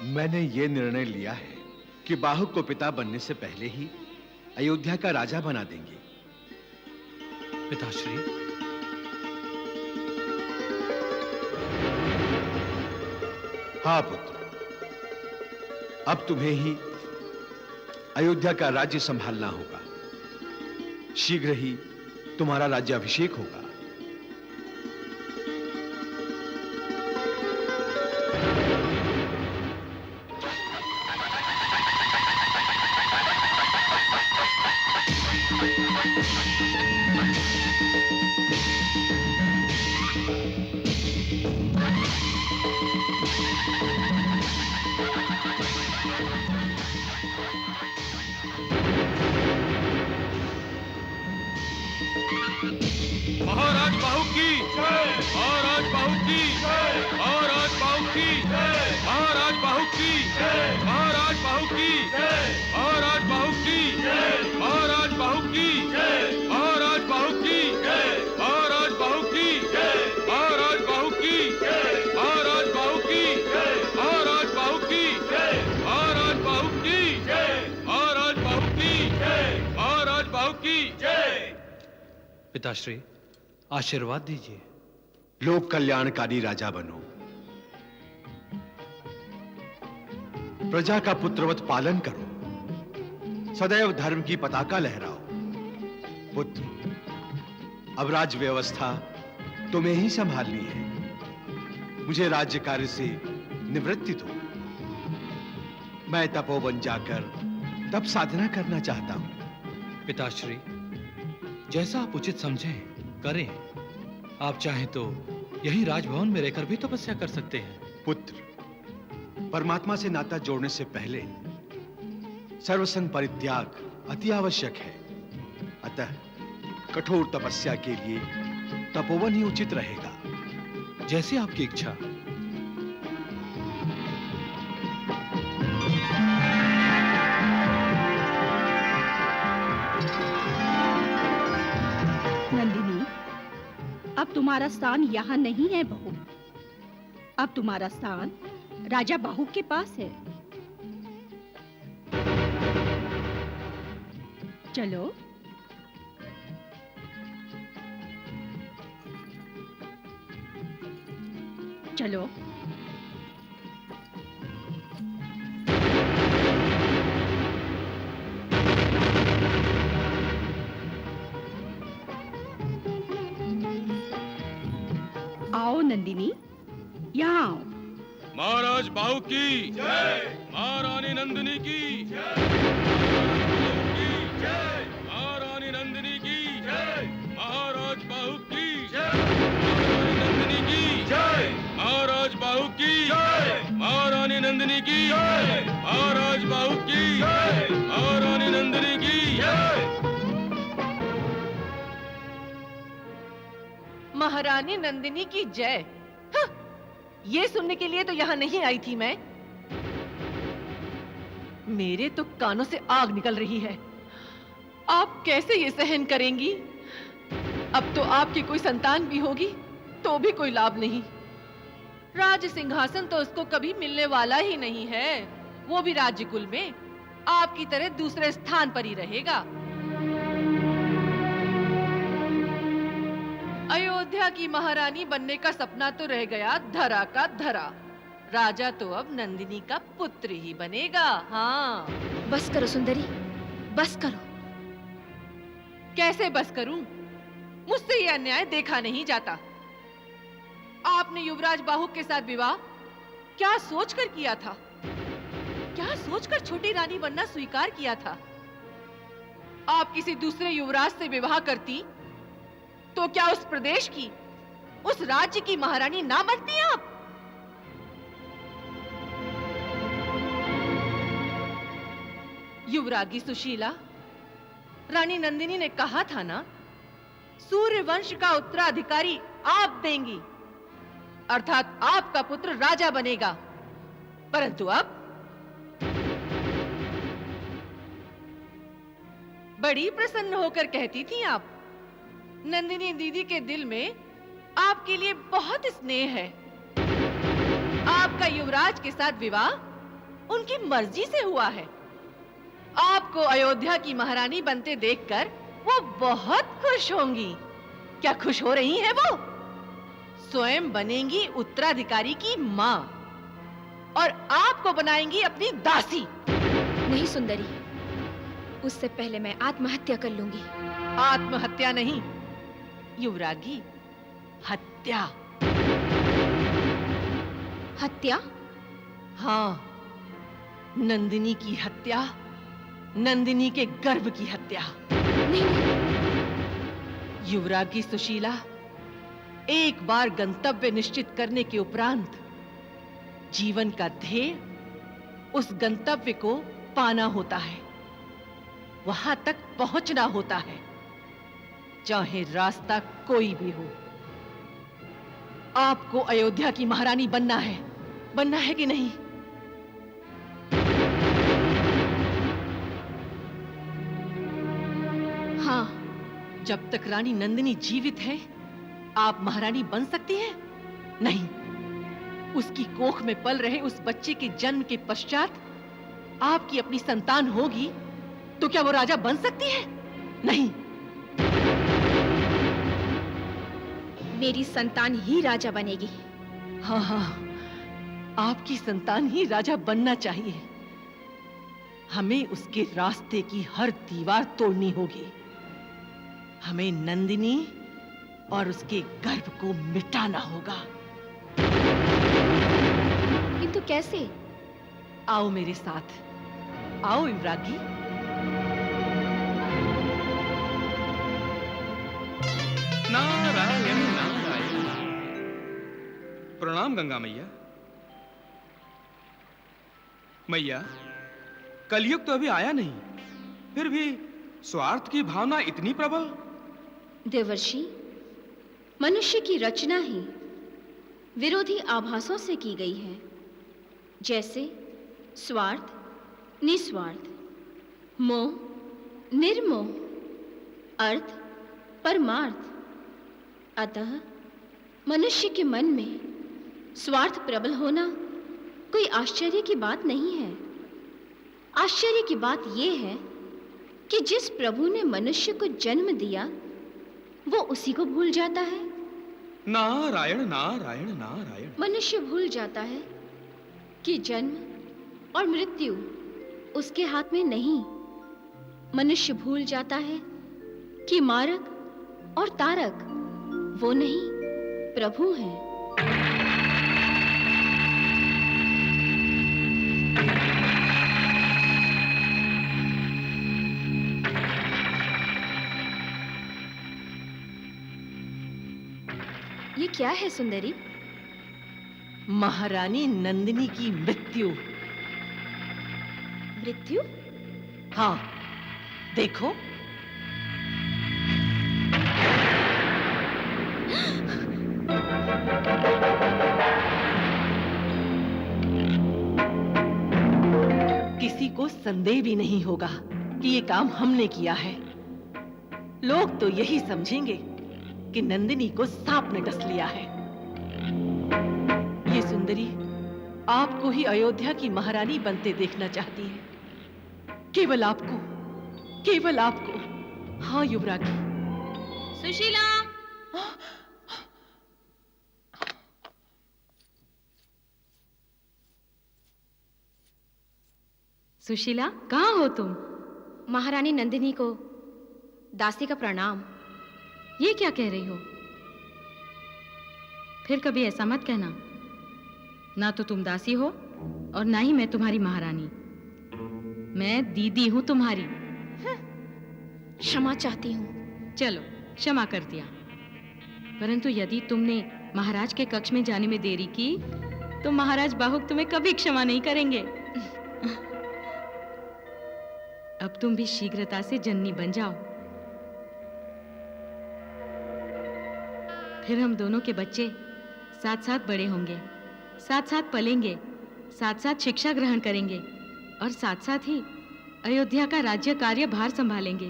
मैंने ये निर्णय लिया है कि बाहुक को पिता बनने से पहले ही अयोध्या का राजा बना देंगे। पिताश्री, हाँ पुत्र, अब तुम्हें ही अयोध्या का राज्य संभालना होगा। शीघ्र ही तुम्हारा राज्याभिषेक होगा। की, महाराज बाहु की, महाराज बाहु की, महाराज बाहु की, महाराज बाहु की, महाराज बाहु की, महाराज बाहु की, महाराज बाहु की, महाराज बाहु की, महाराज बाहु की, महाराज बाहु की, महाराज बाहु की, महाराज बाहु की, महाराज बाहु की। पिताश्री, आशीर्वाद दीजिए। लोक कल्याणकारी राजा बनो, प्रजा का पुत्रवत पालन करो, सदैव धर्म की पताका लहराओ। पुत्र, अब राज्य व्यवस्था तुम्हें ही संभालनी है। मुझे राज्य कार्य से निवृत्ति दो। मैं तपोवन जाकर तप साधना करना चाहता हूं। पिताश्री, जैसा आप उचित समझें करें। आप चाहें तो यहीं राजभवन में रहकर भी तपस्या कर सकते हैं। पुत्र, परमात्मा से नाता जोड़ने से पहले सर्वसंग परित्याग अति आवश्यक है। अतः कठोर तपस्या के लिए तपोवन ही उचित रहेगा। जैसे आपकी इच्छा। नंदिनी, अब तुम्हारा स्थान यहाँ नहीं है बहू। अब तुम्हारा स्थान राजा बाहु के पास है। चलो। चलो। आओ नंदिनी, यहाँ आओ। महाराज बाहु की जय, महारानी नंदिनी की जय, महारानी नंदिनी की जय, महाराज बाहु की जय, नंदिनी की जय, महाराज बाहु की जय, महारानी नंदिनी की जय, महाराज बाहु की जय, महारानी नंदिनी की जय। महारानी नंदिनी की जय। हाँ, ये सुनने के लिए तो यहाँ नहीं आई थी मैं। मेरे तो कानों से आग निकल रही है। आप कैसे ये सहन करेंगी? अब तो आपकी कोई संतान भी होगी तो भी कोई लाभ नहीं। राज सिंहासन तो उसको कभी मिलने वाला ही नहीं है। वो भी राज्य कुल में आपकी तरह दूसरे स्थान पर ही रहेगा। अयोध्या की महारानी बनने का सपना तो रह गया धरा का धरा। राजा तो अब नंदिनी का पुत्र ही बनेगा। हाँ, बस करो सुंदरी, बस करो। कैसे बस करूं? मुझसे ये अन्याय देखा नहीं जाता। आपने युवराज बाहु के साथ विवाह क्या सोचकर किया था? क्या सोचकर छोटी रानी बनना स्वीकार किया था? आप किसी दूसरे युवराज से विवाह करती तो क्या उस प्रदेश की, उस राज्य की महारानी ना बनती आप? युवरागी सुशीला, रानी नंदिनी ने कहा था ना, सूर्य वंश का उत्तराधिकारी आप देंगी, अर्थात आपका पुत्र राजा बनेगा। परंतु अब बड़ी प्रसन्न होकर कहती थी आप, नंदिनी दीदी के दिल में आपके लिए बहुत स्नेह है। आपका युवराज के साथ विवाह उनकी मर्जी से हुआ है। आपको अयोध्या की महारानी बनते देखकर वो बहुत खुश होंगी। क्या खुश हो रही हैं वो? स्वयं बनेंगी उत्तराधिकारी की मां और आपको बनाएंगी अपनी दासी। नहीं सुंदरी, उससे पहले मैं आत्महत्या कर लूंगी। आत्महत्या नहीं युवरागी, हत्या। हत्या? हाँ, नंदिनी की हत्या, नंदिनी के गर्भ की हत्या। नहीं। युवरागी सुशीला, एक बार गंतव्य निश्चित करने के उपरांत जीवन का ध्येय उस गंतव्य को पाना होता है, वहां तक पहुंचना होता है, चाहे रास्ता कोई भी हो। आपको अयोध्या की महारानी बनना है कि नहीं? हाँ, जब तक रानी नंदिनी जीवित है, आप महारानी बन सकती हैं? नहीं, उसकी कोख में पल रहे उस बच्चे के जन्म के पश्चात आपकी अपनी संतान होगी, तो क्या वो राजा बन सकती है? नहीं। मेरी संतान ही राजा बनेगी। हाँ हाँ, आपकी संतान ही राजा बनना चाहिए। हमें उसके रास्ते की हर दीवार तोड़नी होगी। हमें नंदिनी और उसके गर्भ को मिटाना होगा। किंतु कैसे? आओ मेरे साथ, आओ युवरागी। नारायण नारायण। प्रणाम गंगा मैया। मैया, कलयुग तो अभी आया नहीं, फिर भी स्वार्थ की भावना इतनी प्रबल। देवर्षि, मनुष्य की रचना ही विरोधी आभासों से की गई है, जैसे स्वार्थ, निस्वार्थ, मोह, निर्मोह, अर्थ, परमार्थ। अतः मनुष्य के मन में स्वार्थ प्रबल होना कोई आश्चर्य की बात नहीं है। आश्चर्य की बात यह है कि जिस प्रभु ने मनुष्य को जन्म दिया, वो उसी को भूल जाता है। नारायण नारायण नारायण। मनुष्य भूल जाता है कि जन्म और मृत्यु उसके हाथ में नहीं। मनुष्य भूल जाता है कि मारक और तारक वो नहीं, प्रभु हैं। ये क्या है सुंदरी? महारानी नंदिनी की मृत्यु। मृत्यु? हाँ, देखो। किसी को संदेह भी नहीं होगा कि ये काम हमने किया है। लोग तो यही समझेंगे कि नंदिनी को सांप ने डस लिया है। ये सुंदरी आपको ही अयोध्या की महारानी बनते देखना चाहती है। केवल आपको, केवल आपको। हाँ युवरागी। सुशीला! सुशीला, कहाँ हो तुम? महारानी नंदिनी को दासी का प्रणाम। ये क्या कह रही हो? फिर कभी ऐसा मत कहना। ना तो तुम दासी हो और ना ही मैं तुम्हारी महारानी। मैं दीदी हूं तुम्हारी। क्षमा चाहती हूँ। चलो, क्षमा कर दिया। परंतु यदि तुमने महाराज के कक्ष में जाने में देरी की तो महाराज बाहुक तुम्हें कभी क्षमा नहीं करेंगे। अब तुम भी शीघ्रता से जननी बन जाओ। फिर हम दोनों के बच्चे साथ साथ बड़े होंगे, साथ साथ पलेंगे, साथ साथ शिक्षा ग्रहण करेंगे और साथ साथ ही अयोध्या का राज्य कार्य भार संभालेंगे।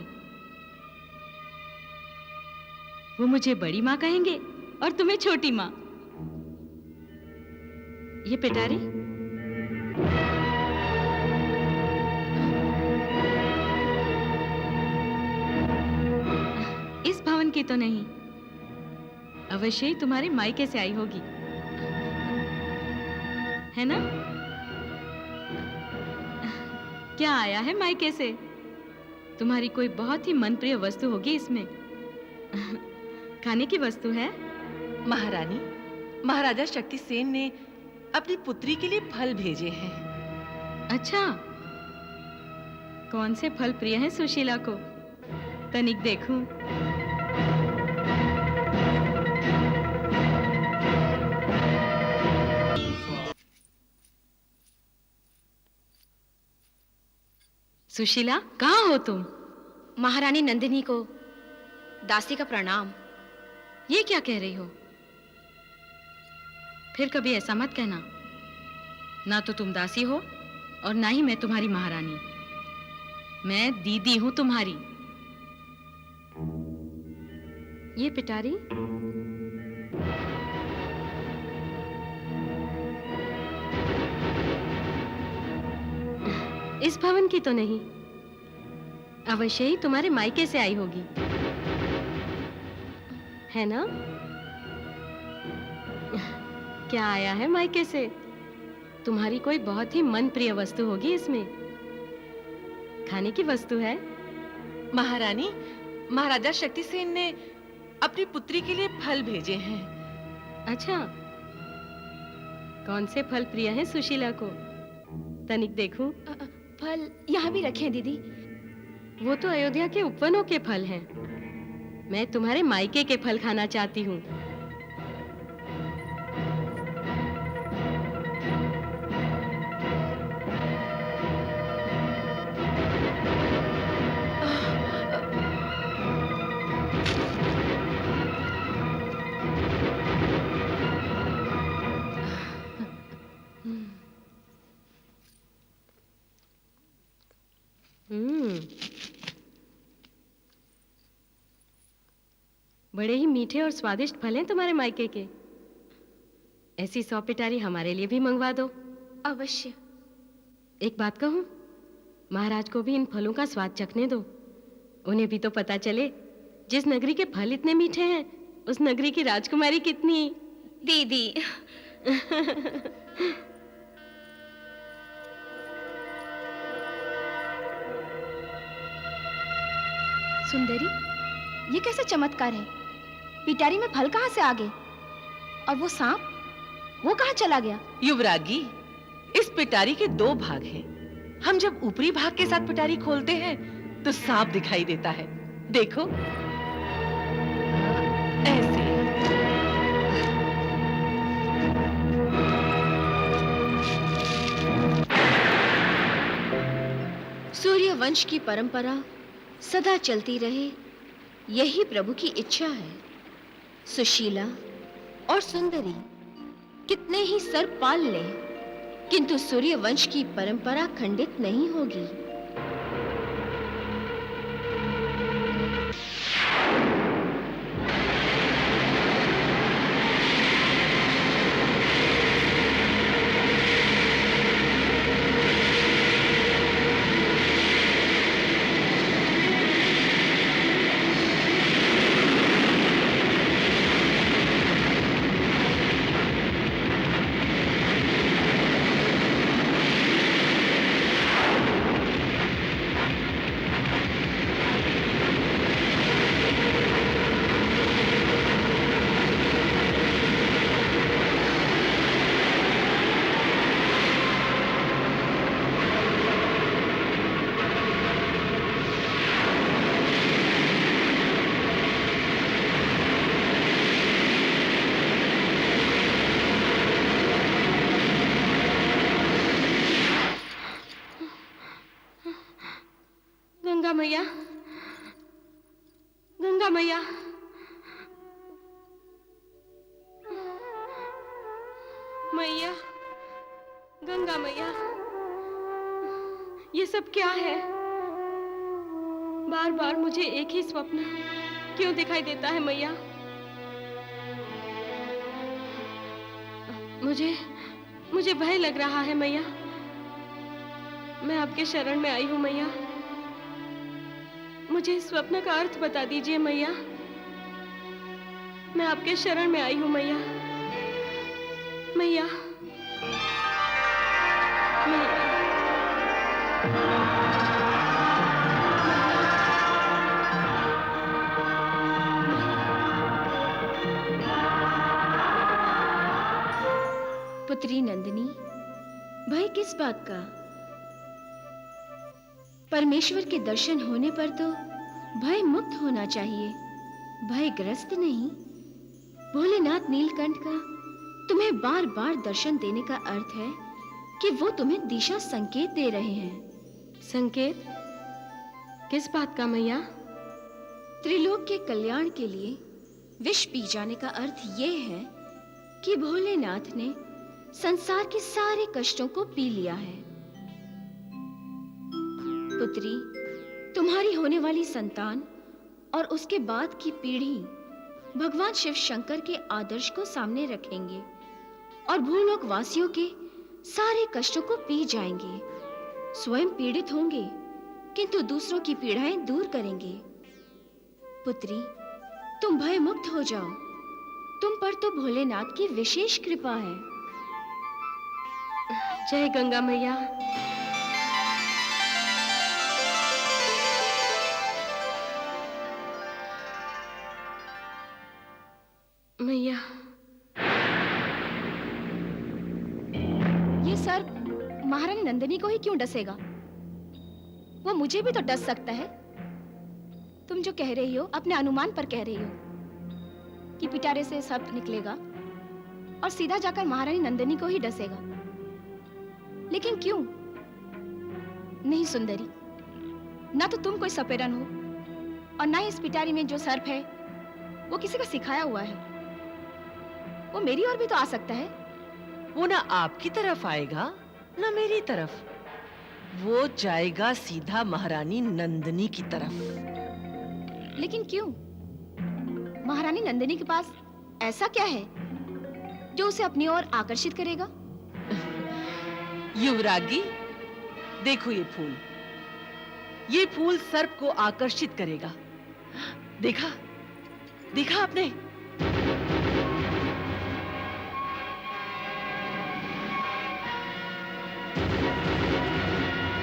वो मुझे बड़ी माँ कहेंगे और तुम्हें छोटी माँ। ये पिटारी? इस भवन की तो नहीं, अवश्य ही तुम्हारे मायके से आई होगी, है ना? क्या आया है मायके से? तुम्हारी कोई बहुत ही मनप्रिय वस्तु होगी इसमें। खाने की वस्तु है? महारानी, महाराजा शक्ति सेन ने अपनी पुत्री के लिए फल भेजे हैं। अच्छा, कौन से फल प्रिय हैं सुशीला को? तनिक देखूं। सुशीला, कहाँ हो तुम? महारानी नंदिनी को दासी का प्रणाम। ये क्या कह रही हो? फिर कभी ऐसा मत कहना। ना तो तुम दासी हो और ना ही मैं तुम्हारी महारानी। मैं दीदी हूं तुम्हारी। ये पिटारी इस भवन की तो नहीं, अवश्य ही तुम्हारे मायके से आई होगी, है ना? क्या आया है मायके से? तुम्हारी कोई बहुत ही मन प्रिय वस्तु होगी इसमें। खाने की वस्तु है। महारानी, महाराजा शक्तिसेन ने अपनी पुत्री के लिए फल भेजे हैं। अच्छा, कौन से फल प्रिय हैं सुशीला को? तनिक देखूं। फल यहाँ भी रखे हैं दीदी। वो तो अयोध्या के उपवनों के फल हैं। मैं तुम्हारे मायके के फल खाना चाहती हूँ। बड़े ही मीठे और स्वादिष्ट फल हैं तुम्हारे मायके के। ऐसी 100 पिटारी हमारे लिए भी मंगवा दो। अवश्य। एक बात कहूं, महाराज को भी इन फलों का स्वाद चखने दो। उन्हें भी तो पता चले, जिस नगरी के फल इतने मीठे हैं, उस नगरी की राजकुमारी कितनी। दीदी सुंदरी, ये कैसा चमत्कार है? पिटारी में फल कहाँ से आ गए? और वो सांप, वो कहाँ चला गया? युवरागी, इस पिटारी के 2 भाग हैं। हम जब ऊपरी भाग के साथ पिटारी खोलते हैं तो सांप दिखाई देता है। देखो, ऐसे। सूर्य वंश की परंपरा सदा चलती रहे, यही प्रभु की इच्छा है। सुशीला और सुंदरी कितने ही सर पाल लें, किंतु सूर्य वंश की परंपरा खंडित नहीं होगी। गंगा मैया, गंगा मैया, मैया, गंगा मैया, ये सब क्या है? बार बार मुझे एक ही स्वप्न क्यों दिखाई देता है मैया? मुझे भय लग रहा है मैया। मैं आपके शरण में आई हूँ मैया। मुझे इस स्वप्न का अर्थ बता दीजिए मैया। मैं आपके शरण में आई हूँ मैया। मैया, पुत्री नंदिनी, भय किस बात का? परमेश्वर के दर्शन होने पर तो भय मुक्त होना चाहिए, भयग्रस्त नहीं। भोलेनाथ नीलकंठ का तुम्हें बार बार दर्शन देने का अर्थ है कि वो तुम्हें दिशा संकेत दे रहे हैं। संकेत? किस बात का मैया? त्रिलोक के कल्याण के लिए विष पी जाने का अर्थ ये है कि भोलेनाथ ने संसार के सारे कष्टों को पी लिया है। पुत्री, तुम्हारी होने वाली संतान और उसके बाद की पीढ़ी भगवान शिव शंकर के आदर्श को सामने रखेंगे और भूलोक वासियों के सारे कष्टों को पी जाएंगे। स्वयं पीड़ित होंगे किंतु दूसरों की पीड़ाएं दूर करेंगे। पुत्री, तुम भय मुक्त हो जाओ। तुम पर तो भोलेनाथ की विशेष कृपा है। जय गंगा मैया। मैया, ये सर्प महारानी नंदिनी को ही क्यों डसेगा? वो मुझे भी तो डस सकता है। तुम जो कह रही हो अपने अनुमान पर कह रही हो कि पिटारे से सर्प निकलेगा और सीधा जाकर महारानी नंदिनी को ही डसेगा। लेकिन क्यों? नहीं सुंदरी, ना तो तुम कोई सपेरन हो और ना ही इस पिटारी में जो सर्प है वो किसी का सिखाया हुआ है। वो मेरी ओर भी तो आ सकता है। वो ना आपकी तरफ आएगा ना मेरी तरफ, वो जाएगा सीधा महारानी नंदिनी की तरफ। लेकिन क्यों? महारानी नंदिनी के पास ऐसा क्या है जो उसे अपनी ओर आकर्षित करेगा? युवरागी, देखो ये फूल सर्प को आकर्षित करेगा। देखा देखा आपने?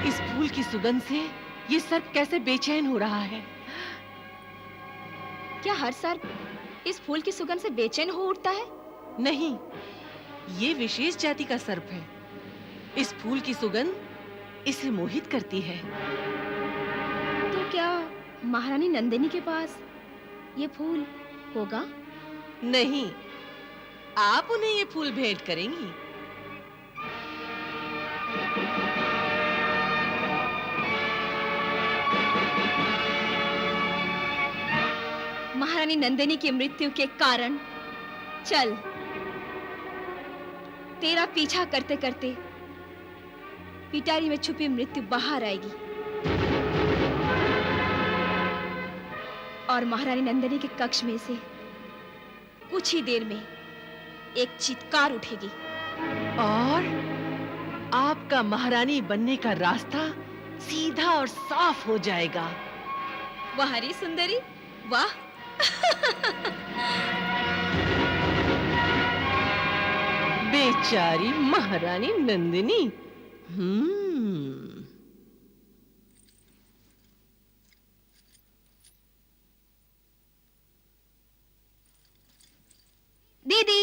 इस फूल की सुगंध से ये सर्प कैसे बेचैन हो रहा है। क्या हर सर्प इस फूल की सुगंध से बेचैन हो उठता है? नहीं, ये विशेष जाति का सर्प है। इस फूल की सुगंध इसे मोहित करती है। तो क्या महारानी नंदिनी के पास ये फूल होगा? नहीं, आप उन्हें ये फूल भेंट करेंगी। महारानी नंदिनी की मृत्यु के कारण चल, तेरा पीछा करते करते पिटारी में छुपी मृत्यु बाहर आएगी और महारानी नंदिनी के कक्ष में से कुछ ही देर में एक चित्कार उठेगी और आपका महारानी बनने का रास्ता सीधा और साफ हो जाएगा। वाह रे सुंदरी, वाह। बेचारी महारानी नंदिनी। दीदी,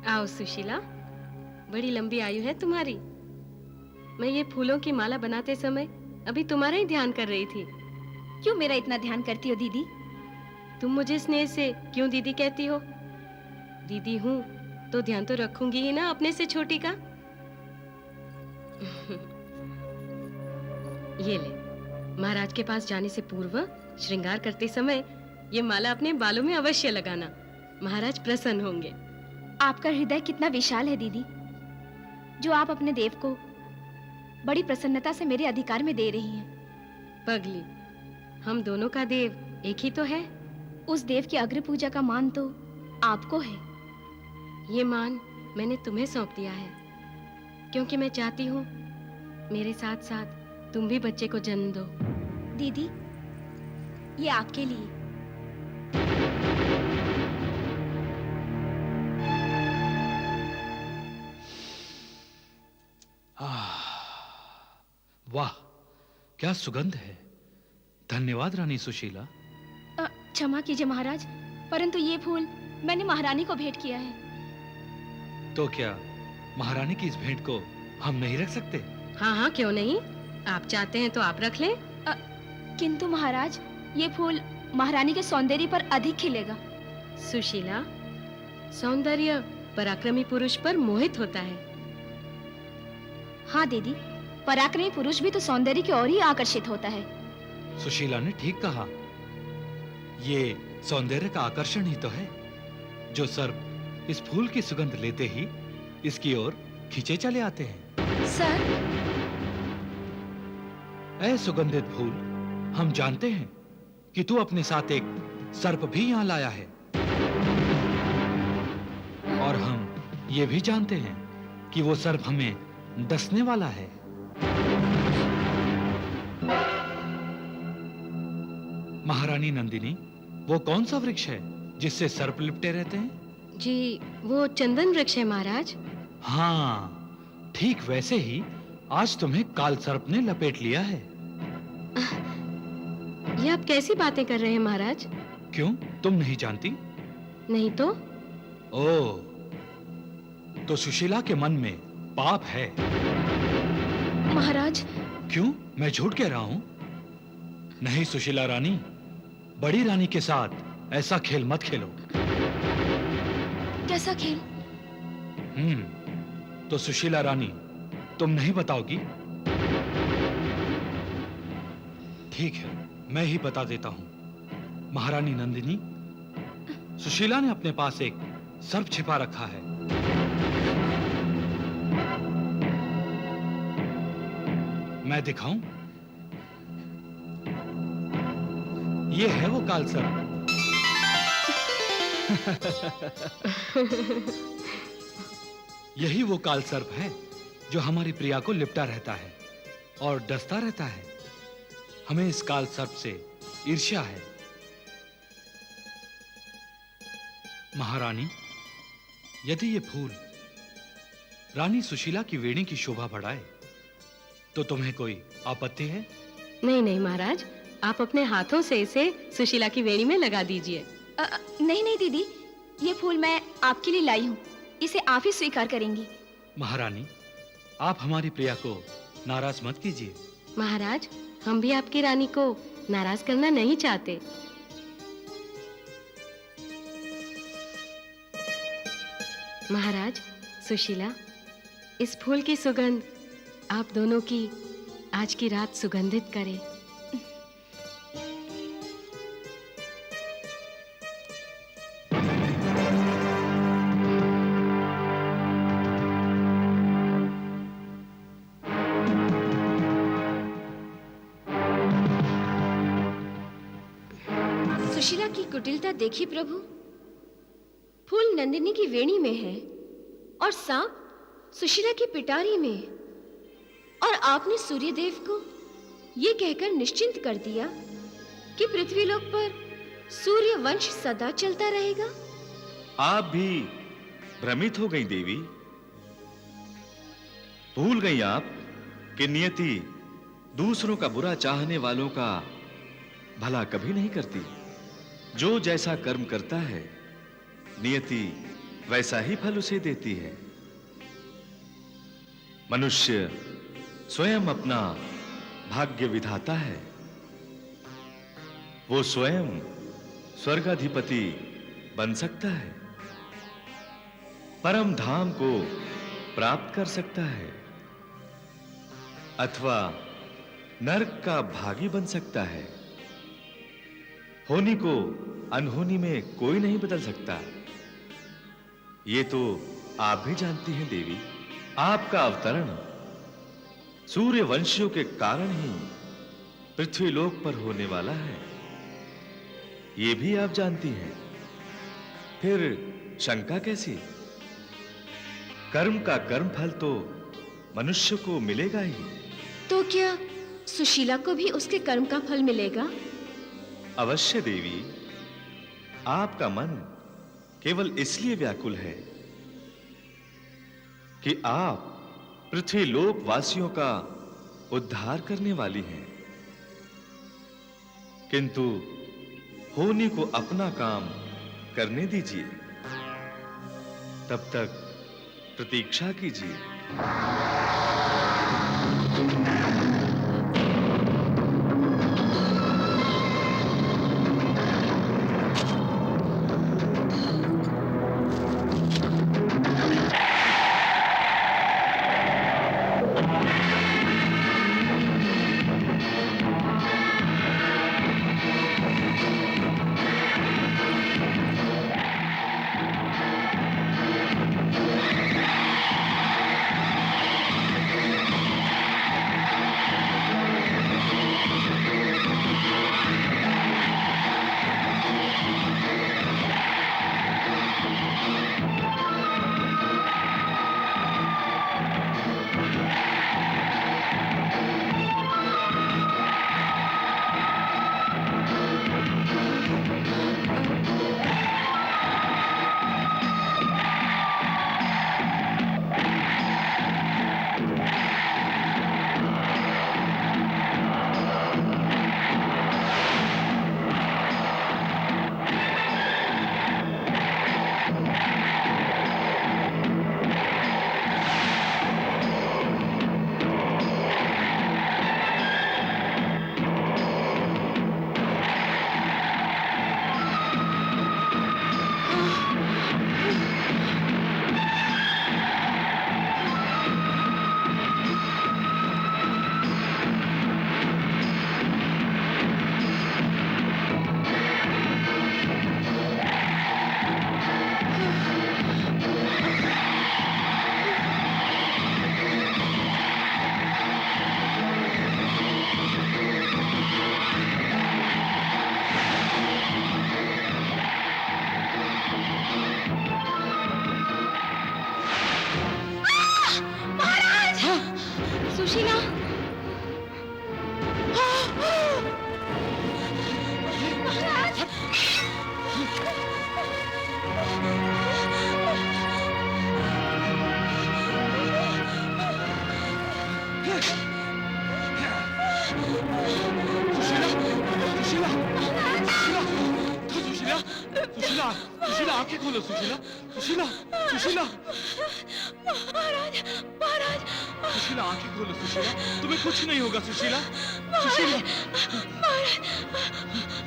आओ सुशीला, बड़ी लंबी आयु है तुम्हारी। मैं ये फूलों की माला बनाते समय अभी तुम्हारा ही ध्यान कर रही थी। क्यों मेरा इतना ध्यान करती हो दीदी? तुम मुझे स्नेह से क्यों दीदी कहती हो? दीदी हूँ तो ध्यान तो रखूंगी ही ना अपने से छोटी का। ये ले, महाराज के पास जाने से पूर्व श्रृंगार करते समय ये माला अपने बालों में अवश्य लगाना। महाराज प्रसन्न होंगे। आपका हृदय कितना विशाल है दीदी, जो आप अपने देव को बड़ी प्रसन्नता से मेरे अधिकार में दे रही हैं। पगली, हम दोनों का देव एक ही तो है। उस देव की अग्र पूजा का मान तो आपको है। ये मान मैंने तुम्हें सौंप दिया है, क्योंकि मैं चाहती हूँ मेरे साथ साथ तुम भी बच्चे को जन्म दो। दीदी, ये आपके लिए। वाह, क्या सुगंध है। धन्यवाद रानी सुशीला। क्षमा कीजिए महाराज, परंतु ये फूल मैंने महारानी को भेंट किया है। तो क्या महारानी की इस भेंट को हम नहीं रख सकते? हाँ हाँ, क्यों नहीं। आप चाहते हैं तो आप रख लें। किंतु महाराज, ये फूल महारानी के सौंदर्य पर अधिक खिलेगा। सुशीला, सौंदर्य पराक्रमी पुरुष पर मोहित होता है। हाँ दीदी, पराक्रमी पुरुष भी तो सौंदर्य की ओर ही आकर्षित होता है। सुशीला ने ठीक कहा। ये सौंदर्य का आकर्षण ही तो है जो सर्प इस फूल की सुगंध लेते ही इसकी ओर खींचे चले आते हैं। सर, ऐ सुगंधित फूल, हम जानते हैं कि तू अपने साथ एक सर्प भी यहाँ लाया है, और हम ये भी जानते हैं कि वो सर्प हमें डसने वाला है। महारानी नंदिनी, वो कौन सा वृक्ष है जिससे सर्प लिपटे रहते हैं? जी, वो चंदन वृक्ष है महाराज। हाँ, ठीक वैसे ही आज तुम्हें काल सर्प ने लपेट लिया है। ये आप कैसी बातें कर रहे हैं महाराज? क्यों, तुम नहीं जानती? नहीं तो? ओह, तो सुशीला के मन में पाप है। महाराज, क्यों, मैं झूठ कह रहा हूं? नहीं सुशीला रानी, बड़ी रानी के साथ ऐसा खेल मत खेलो। कैसा खेल? तो सुशीला रानी, तुम नहीं बताओगी? ठीक है, मैं ही बता देता हूं। महारानी नंदिनी, सुशीला ने अपने पास एक सर्प छिपा रखा है। मैं दिखाऊं? ये है वो काल सर्प। यही वो काल सर्प है जो हमारी प्रिया को लिपटा रहता है और डसता रहता है। हमें इस काल सर्प से ईर्ष्या है। महारानी, यदि ये फूल रानी सुशीला की वेणी की शोभा बढ़ाए तो तुम्हें कोई आपत्ति है? नहीं नहीं महाराज, आप अपने हाथों से इसे सुशीला की वेणी में लगा दीजिए। नहीं नहीं दीदी, ये फूल मैं आपके लिए लाई हूँ, इसे आप ही स्वीकार करेंगी। महारानी, आप हमारी प्रिया को नाराज मत कीजिए। महाराज, हम भी आपकी रानी को नाराज करना नहीं चाहते। महाराज, सुशीला, इस फूल की सुगंध आप दोनों की आज की रात सुगंधित करे। सुशीला की कुटिलता देखी प्रभु। फूल नंदिनी की वेणी में है और सांप सुशीला की पिटारी में, और आपने सूर्यदेव को ये कहकर निश्चिंत कर दिया कि पृथ्वीलोक पर सूर्य वंश सदा चलता रहेगा। आप भी भ्रमित हो गई देवी। भूल गई आप कि नियति दूसरों का बुरा चाहने वालों का भला कभी नहीं करती। जो जैसा कर्म करता है, नियति वैसा ही फल उसे देती है। मनुष्य स्वयं अपना भाग्य विधाता है। वो स्वयं स्वर्गाधिपति बन सकता है, परम धाम को प्राप्त कर सकता है, अथवा नरक का भागी बन सकता है। होनी को अनहोनी में कोई नहीं बदल सकता। ये तो आप भी जानती हैं देवी। आपका अवतरण सूर्य वंशियों के कारण ही पृथ्वी लोक पर होने वाला है, ये भी आप जानती हैं। फिर शंका कैसी? कर्म का कर्म फल तो मनुष्य को मिलेगा ही। तो क्या सुशीला को भी उसके कर्म का फल मिलेगा? अवश्य देवी। आपका मन केवल इसलिए व्याकुल है कि आप पृथ्वी लोक वासियों का उद्धार करने वाली हैं, किंतु होनी को अपना काम करने दीजिए, तब तक प्रतीक्षा कीजिए। सुशीला, सुशीला आंखें खोलो सुशीला, सुशीला, सुशीला। महाराज, महाराज। सुशीला आंखें खोलो सुशीला, तुम्हें कुछ नहीं होगा सुशीला, सुशीला।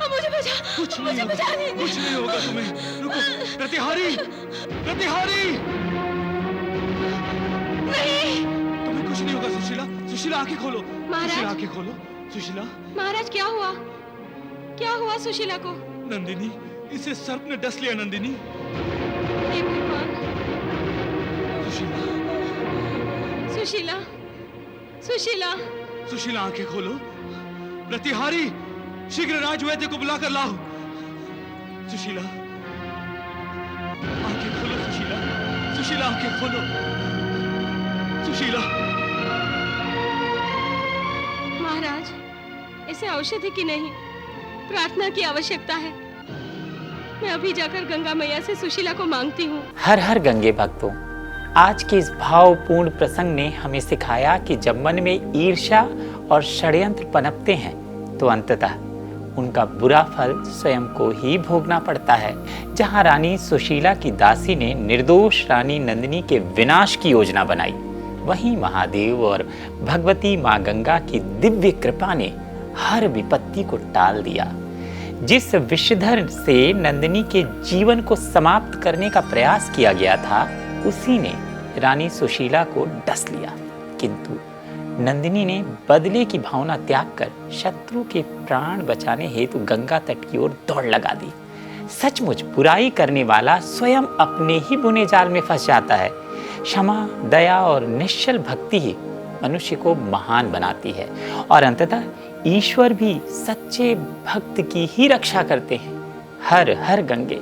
मुझे बचा, कुछ नहीं होगा, कुछ नहीं होगा तुम्हें। रुको, प्रतिहारी, प्रतिहारी। नहीं, तुम्हें कुछ नहीं होगा सुशीला, सुशीला आंखें खोलो, महाराज। सुशीला आंखें खोलो, सुशीला। महाराज क्या हुआ? क्या हुआ सुशीला को? नंदिनी, इसे सर्प ने डस लिया नंदिनी। हे भगवान। सुशीला, सुशीला, सुशीला। सुशीला आंखें खोलो, प्रतिहारी शीघ्र राजवैद्य को बुलाकर लाओ। सुशीला आंखें खोलो, सुशीला, सुशीला आंखें खोलो, सुशीला। महाराज, इसे औषधि की नहीं, प्रार्थना की आवश्यकता है। मैं अभी जाकर गंगा मैया से सुशीला को मांगती हूँ। हर हर गंगे भक्तों, आज के इस भावपूर्ण प्रसंग ने हमें सिखाया कि जब मन में ईर्ष्या और षड्यंत्र पनपते हैं तो अंततः उनका बुरा फल स्वयं को ही भोगना पड़ता है। जहाँ रानी सुशीला की दासी ने निर्दोष रानी नंदिनी के विनाश की योजना बनाई, वहीं महादेव और भगवती माँ गंगा की दिव्य कृपा ने हर विपत्ति को टाल दिया। जिस विषधर से नंदिनी के जीवन को समाप्त करने का प्रयास किया गया था, उसी ने रानी सुशीला को डस लिया। किंतु नंदिनी ने बदले की भावना त्याग कर शत्रु के प्राण बचाने हेतु गंगा तट की ओर दौड़ लगा दी। सचमुच बुराई करने वाला स्वयं अपने ही बुने जाल में फंस जाता है। क्षमा, दया और निश्चल भक्ति ही मनुष्य को महान बनाती है और अंततः ईश्वर भी सच्चे भक्त की ही रक्षा करते हैं। हर हर गंगे।